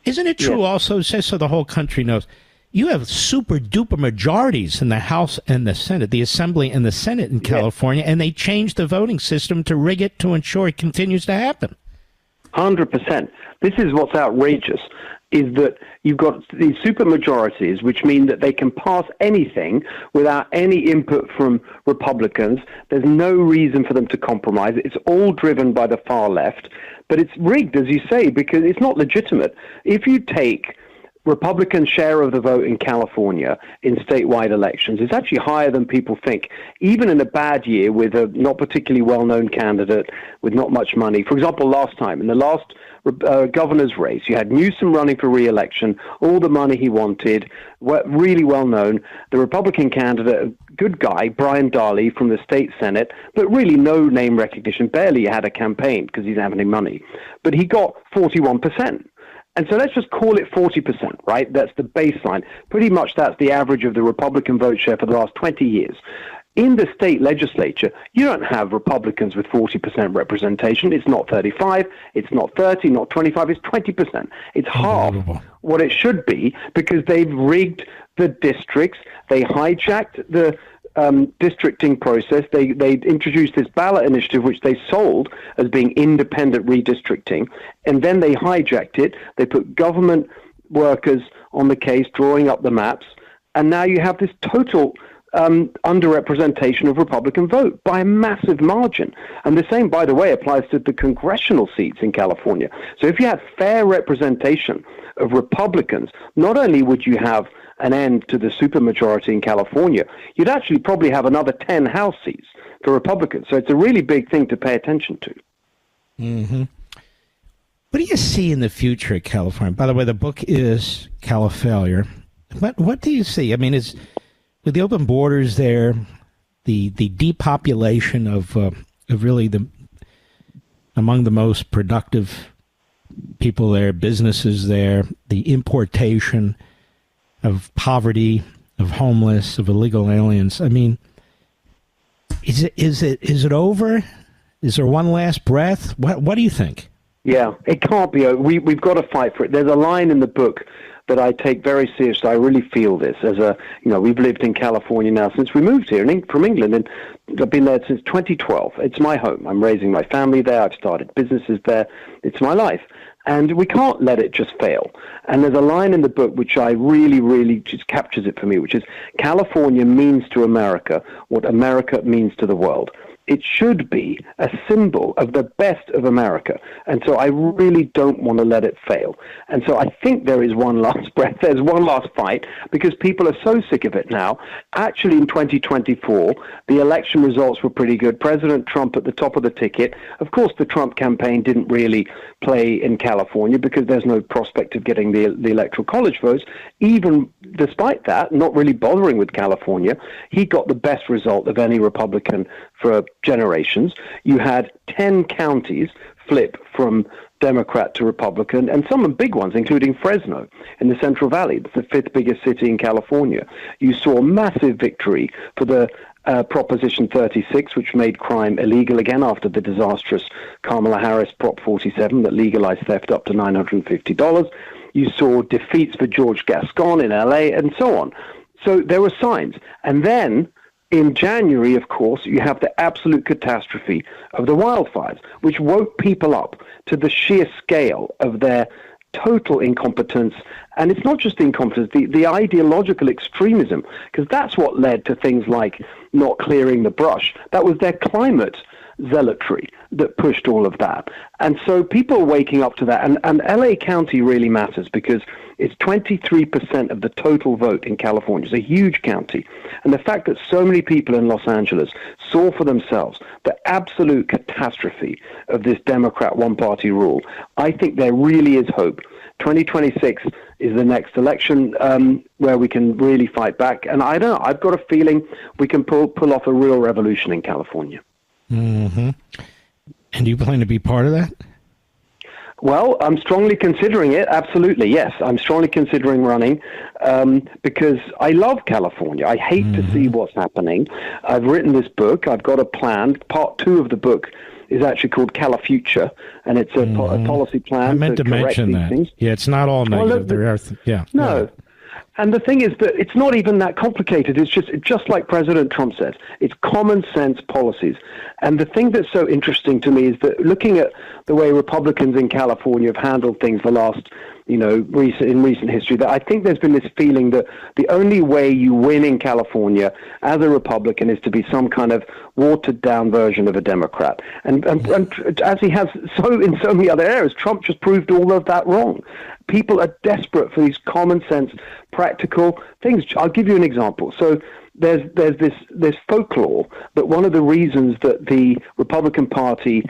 Isn't it true also, just so the whole country knows, you have super-duper majorities in the House and the Senate, the Assembly and the Senate in California, and they changed the voting system to rig it to ensure it continues to happen. 100%. This is what's outrageous, is that you've got these supermajorities, which mean that they can pass anything without any input from Republicans. There's no reason for them to compromise. It's all driven by the far left. But it's rigged, as you say, because it's not legitimate. If you take Republican share of the vote in California in statewide elections is actually higher than people think, even in a bad year with a not particularly well-known candidate with not much money. For example, last time, in the last governor's race, you had Newsom running for re-election, all the money he wanted, really well-known. The Republican candidate, a good guy, Brian Daly from the state Senate, but really no name recognition, barely had a campaign because he didn't have any money. But he got 41%. And so let's just call it 40%, right? That's the baseline. Pretty much that's the average of the Republican vote share for the last 20 years. In the state legislature, you don't have Republicans with 40% representation. It's not 35, it's not 30, not 25, it's 20%. It's half what it should be because they've rigged the districts, they hijacked the districting process. They introduced this ballot initiative, which they sold as being independent redistricting, and then they hijacked it. They put government workers on the case, drawing up the maps, and now you have this total underrepresentation of Republican vote by a massive margin. And the same, by the way, applies to the congressional seats in California. So if you had fair representation of Republicans, not only would you have an end to the supermajority in California, you'd actually probably have another 10 House seats for Republicans. So it's a really big thing to pay attention to. Mm-hmm. What do you see in the future of California? By the way, the book is Califailure. What do you see? I mean, is with the open borders there, the depopulation of really the among the most productive people there, businesses there, the importation of poverty, of homeless, of illegal aliens. I mean, is it over? Is there one last breath? What do you think? Yeah, it can't be over. We've got to fight for it. There's a line in the book that I take very seriously. I really feel this we've lived in California now since we moved here from England, and I've been there since 2012. It's my home. I'm raising my family there. I've started businesses there. It's my life. And we can't let it just fail. And there's a line in the book which I really, really just captures it for me, which is California means to America what America means to the world. It should be a symbol of the best of America. And so I really don't want to let it fail. And so I think there is one last breath. There's one last fight because people are so sick of it now. Actually, in 2024, the election results were pretty good. President Trump at the top of the ticket. Of course, the Trump campaign didn't really play in California because there's no prospect of getting the Electoral College votes. Even despite that, not really bothering with California, he got the best result of any Republican for generations. You had 10 counties flip from Democrat to Republican, and some of the big ones, including Fresno in the Central Valley. It's the fifth biggest city in California. You saw massive victory for the Proposition 36, which made crime illegal again after the disastrous Kamala Harris Prop 47 that legalized theft up to $950. You saw defeats for George Gascon in LA, and so on. So there were signs. And then in January, of course, you have the absolute catastrophe of the wildfires, which woke people up to the sheer scale of their total incompetence. And it's not just the incompetence, the ideological extremism, because that's what led to things like not clearing the brush. That was their climate zealotry that pushed all of that. And so people are waking up to that. And LA County really matters because it's 23% of the total vote in California. It's a huge county. And the fact that so many people in Los Angeles saw for themselves the absolute catastrophe of this Democrat one-party rule, I think there really is hope. 2026 is the next election where we can really fight back. And I don't know, I've got a feeling we can pull off a real revolution in California. Mm-hmm. And do you plan to be part of that? Well, I'm strongly considering it. Absolutely, yes. I'm strongly considering running because I love California. I hate to see what's happening. I've written this book. I've got a plan. Part 2 of the book is actually called Califuture, and it's a policy plan. I meant to mention that. Things. Yeah, it's not all negative. No. And the thing is that it's not even that complicated. It's just like President Trump says. It's common sense policies. And the thing that's so interesting to me is that looking at the way Republicans in California have handled things the last, recent history, that I think there's been this feeling that the only way you win in California as a Republican is to be some kind of watered down version of a Democrat. And as he has in so many other areas, Trump just proved all of that wrong. People are desperate for these common sense, practical things. I'll give you an example. So there's this folklore that one of the reasons that the Republican Party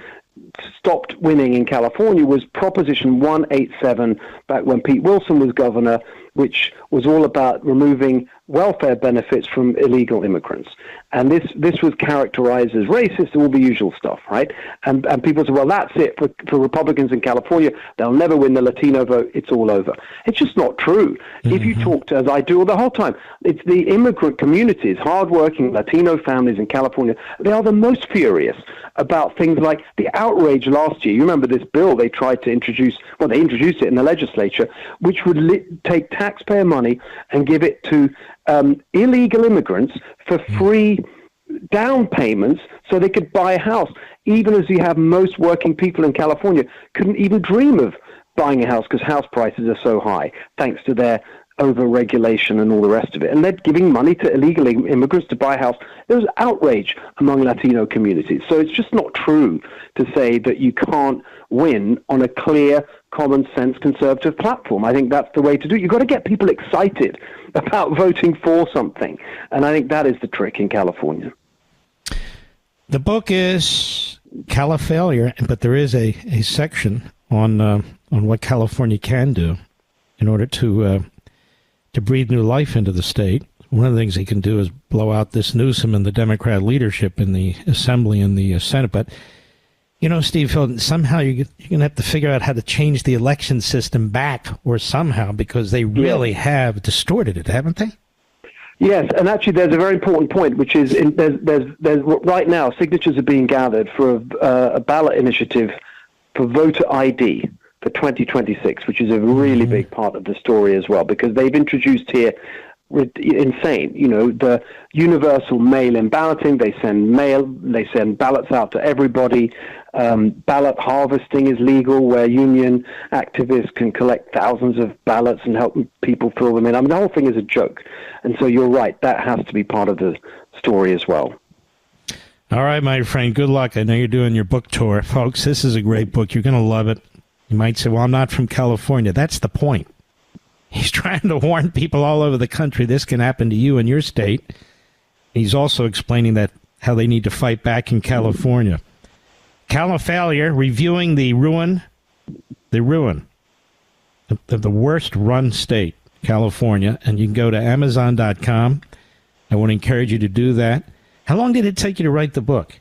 stopped winning in California was Proposition 187 back when Pete Wilson was governor, which was all about removing welfare benefits from illegal immigrants. And this was characterized as racist, all the usual stuff, right? And people said, well, that's it for Republicans in California. They'll never win the Latino vote. It's all over. It's just not true. Mm-hmm. If you talk to, as I do all the whole time, it's the immigrant communities, hardworking Latino families in California, they are the most furious about things like the outrage last year. You remember this bill they tried to introduce, well, they introduced it in the legislature, which would take taxpayer money and give it to illegal immigrants for free down payments so they could buy a house, even as you have most working people in California couldn't even dream of buying a house because house prices are so high, thanks to their over-regulation and all the rest of it. And they're giving money to illegal immigrants to buy a house. There was outrage among Latino communities. So it's just not true to say that you can't win on a clear, common sense conservative platform. I think that's the way to do it. You've got to get people excited about voting for something. And I think that is the trick in California. The book is Califailure, but there is a section on what California can do in order to breathe new life into the state. One of the things he can do is blow out this Newsom and the Democrat leadership in the Assembly and the Senate. But You know, Steve Hilton, somehow you're going to have to figure out how to change the election system back or somehow, because they really have distorted it, haven't they? Yes, and actually there's a very important point, which is there's right now signatures are being gathered for a ballot initiative for voter ID for 2026, which is a really big part of the story as well, because they've introduced here insane, the universal mail-in balloting. They send ballots out to everybody. Ballot harvesting is legal, where union activists can collect thousands of ballots and help people fill them in. I mean, the whole thing is a joke. And so you're right, that has to be part of the story as well. All right, my friend, good luck. I know you're doing your book tour. Folks, this is a great book. You're going to love it. You might say, well, I'm not from California. That's the point. He's trying to warn people all over the country this can happen to you in your state. He's also explaining that how they need to fight back in California. Califailure, reviewing the ruin of the worst run state, California. And you can go to Amazon.com. I want to encourage you to do that. How long did it take you to write the book?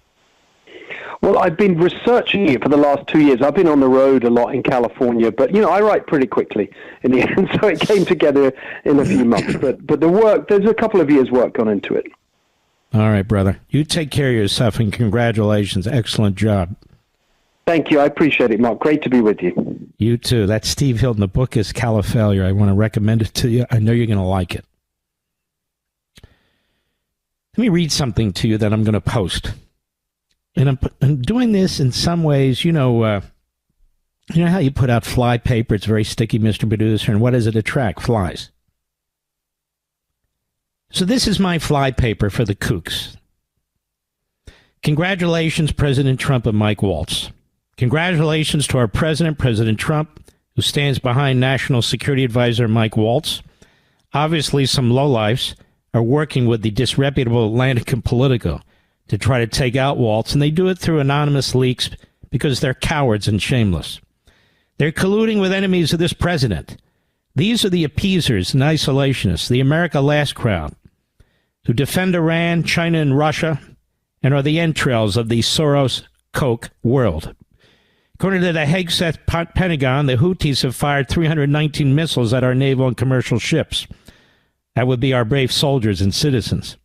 Well, I've been researching it for the last 2 years. I've been on the road a lot in California, but, I write pretty quickly in the end, so it came together in a few months. But the work, there's a couple of years' work gone into it. All right, brother. You take care of yourself, and congratulations. Excellent job. Thank you. I appreciate it, Mark. Great to be with you. You too. That's Steve Hilton. The book is Califailure. I want to recommend it to you. I know you're going to like it. Let me read something to you that I'm going to post. And I'm doing this in some ways, you know how you put out fly paper? It's very sticky, Mr. Producer. And what does it attract? Flies. So this is my fly paper for the kooks. Congratulations, President Trump and Mike Waltz. Congratulations to our president, President Trump, who stands behind National Security Advisor Mike Waltz. Obviously, some lowlifes are working with the disreputable Atlantic and Politico to try to take out Waltz, and they do it through anonymous leaks because they're cowards and shameless. They're colluding with enemies of this president. These are the appeasers and isolationists, the America Last crowd, who defend Iran, China, and Russia, and are the entrails of the Soros-Koch world. According to the Hegseth Pentagon, the Houthis have fired 319 missiles at our naval and commercial ships. That would be our brave soldiers and citizens.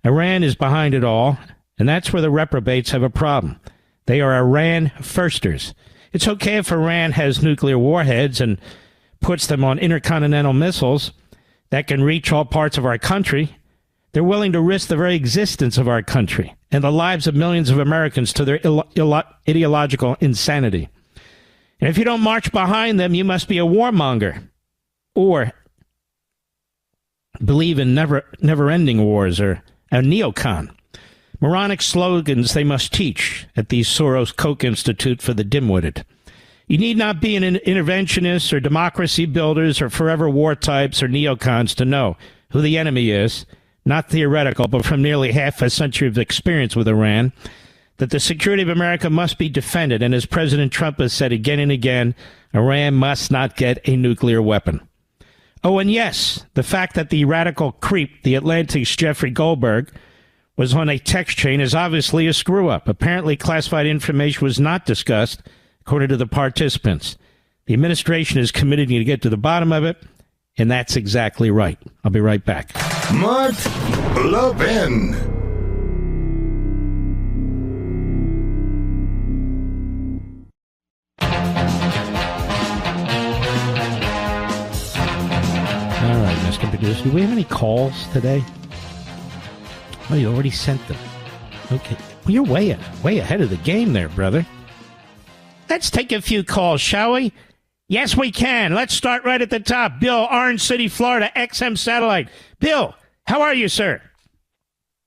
Iran is behind it all, and that's where the reprobates have a problem. They are Iran firsters. It's okay if Iran has nuclear warheads and puts them on intercontinental missiles that can reach all parts of our country. They're willing to risk the very existence of our country and the lives of millions of Americans to their ideological insanity. And if you don't march behind them, you must be a warmonger or believe in never-ending wars or a neocon. Moronic slogans they must teach at the Soros-Koch Institute for the Dim-Witted. You need not be an interventionist or democracy builders or forever war types or neocons to know who the enemy is, not theoretical, but from nearly half a century of experience with Iran, that the security of America must be defended. And as President Trump has said again and again, Iran must not get a nuclear weapon. Oh, and yes, the fact that the radical creep, the Atlantic's Jeffrey Goldberg, was on a text chain is obviously a screw-up. Apparently, classified information was not discussed, according to the participants. The administration is committed to get to the bottom of it, and that's exactly right. I'll be right back. Mark Levin. All right, Mr. Producer, do we have any calls today? Oh, you already sent them. Okay. Well, you're way ahead of the game there, brother. Let's take a few calls, shall we? Yes, we can. Let's start right at the top. Bill, Orange City, Florida, XM Satellite. Bill, how are you, sir?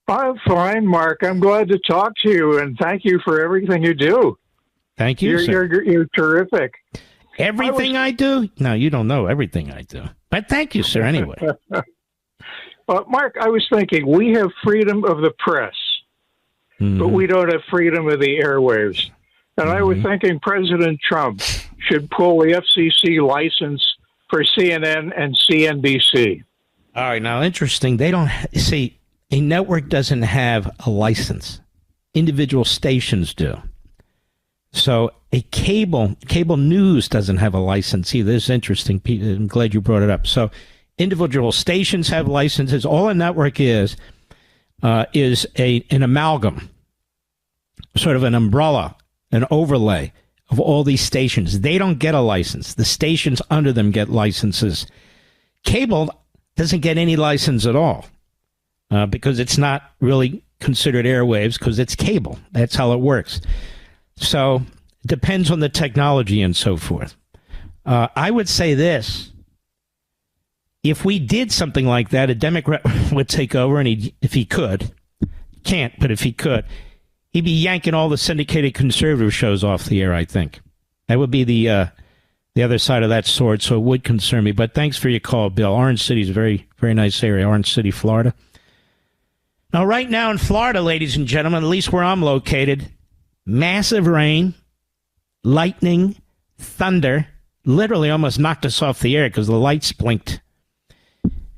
I'm fine, Mark. I'm glad to talk to you, and thank you for everything you do. Thank you, sir. You're terrific. Everything I do? No, you don't know everything I do. But thank you, sir, anyway. Mark, I was thinking, we have freedom of the press, but we don't have freedom of the airwaves. And I was thinking President Trump should pull the FCC license for CNN and CNBC. All right, now, interesting. They don't see, a network doesn't have a license. Individual stations do. So a cable news doesn't have a license either. This is interesting. I'm glad you brought it up. So individual stations have licenses. All a network is an amalgam, sort of an umbrella, an overlay of all these stations. They don't get a license. The stations under them get licenses. Cable doesn't get any license at all because it's not really considered airwaves because it's cable. That's how it works. So it depends on the technology and so forth. I would say this. If we did something like that, a Democrat would take over, and if he could, can't, but if he could, he'd be yanking all the syndicated conservative shows off the air, I think. That would be the other side of that sword, so it would concern me. But thanks for your call, Bill. Orange City is a very, very nice area, Orange City, Florida. Now, right now in Florida, ladies and gentlemen, at least where I'm located, massive rain, lightning, thunder, literally almost knocked us off the air because the lights blinked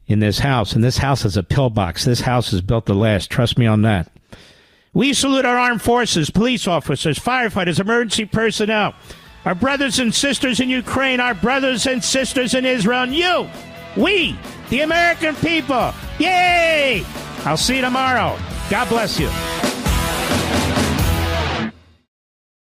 in this house. And this house is a pillbox. This house is built to last. Trust me on that. We salute our armed forces, police officers, firefighters, emergency personnel, our brothers and sisters in Ukraine, our brothers and sisters in Israel, and we, the American people. Yay! I'll see you tomorrow. God bless you.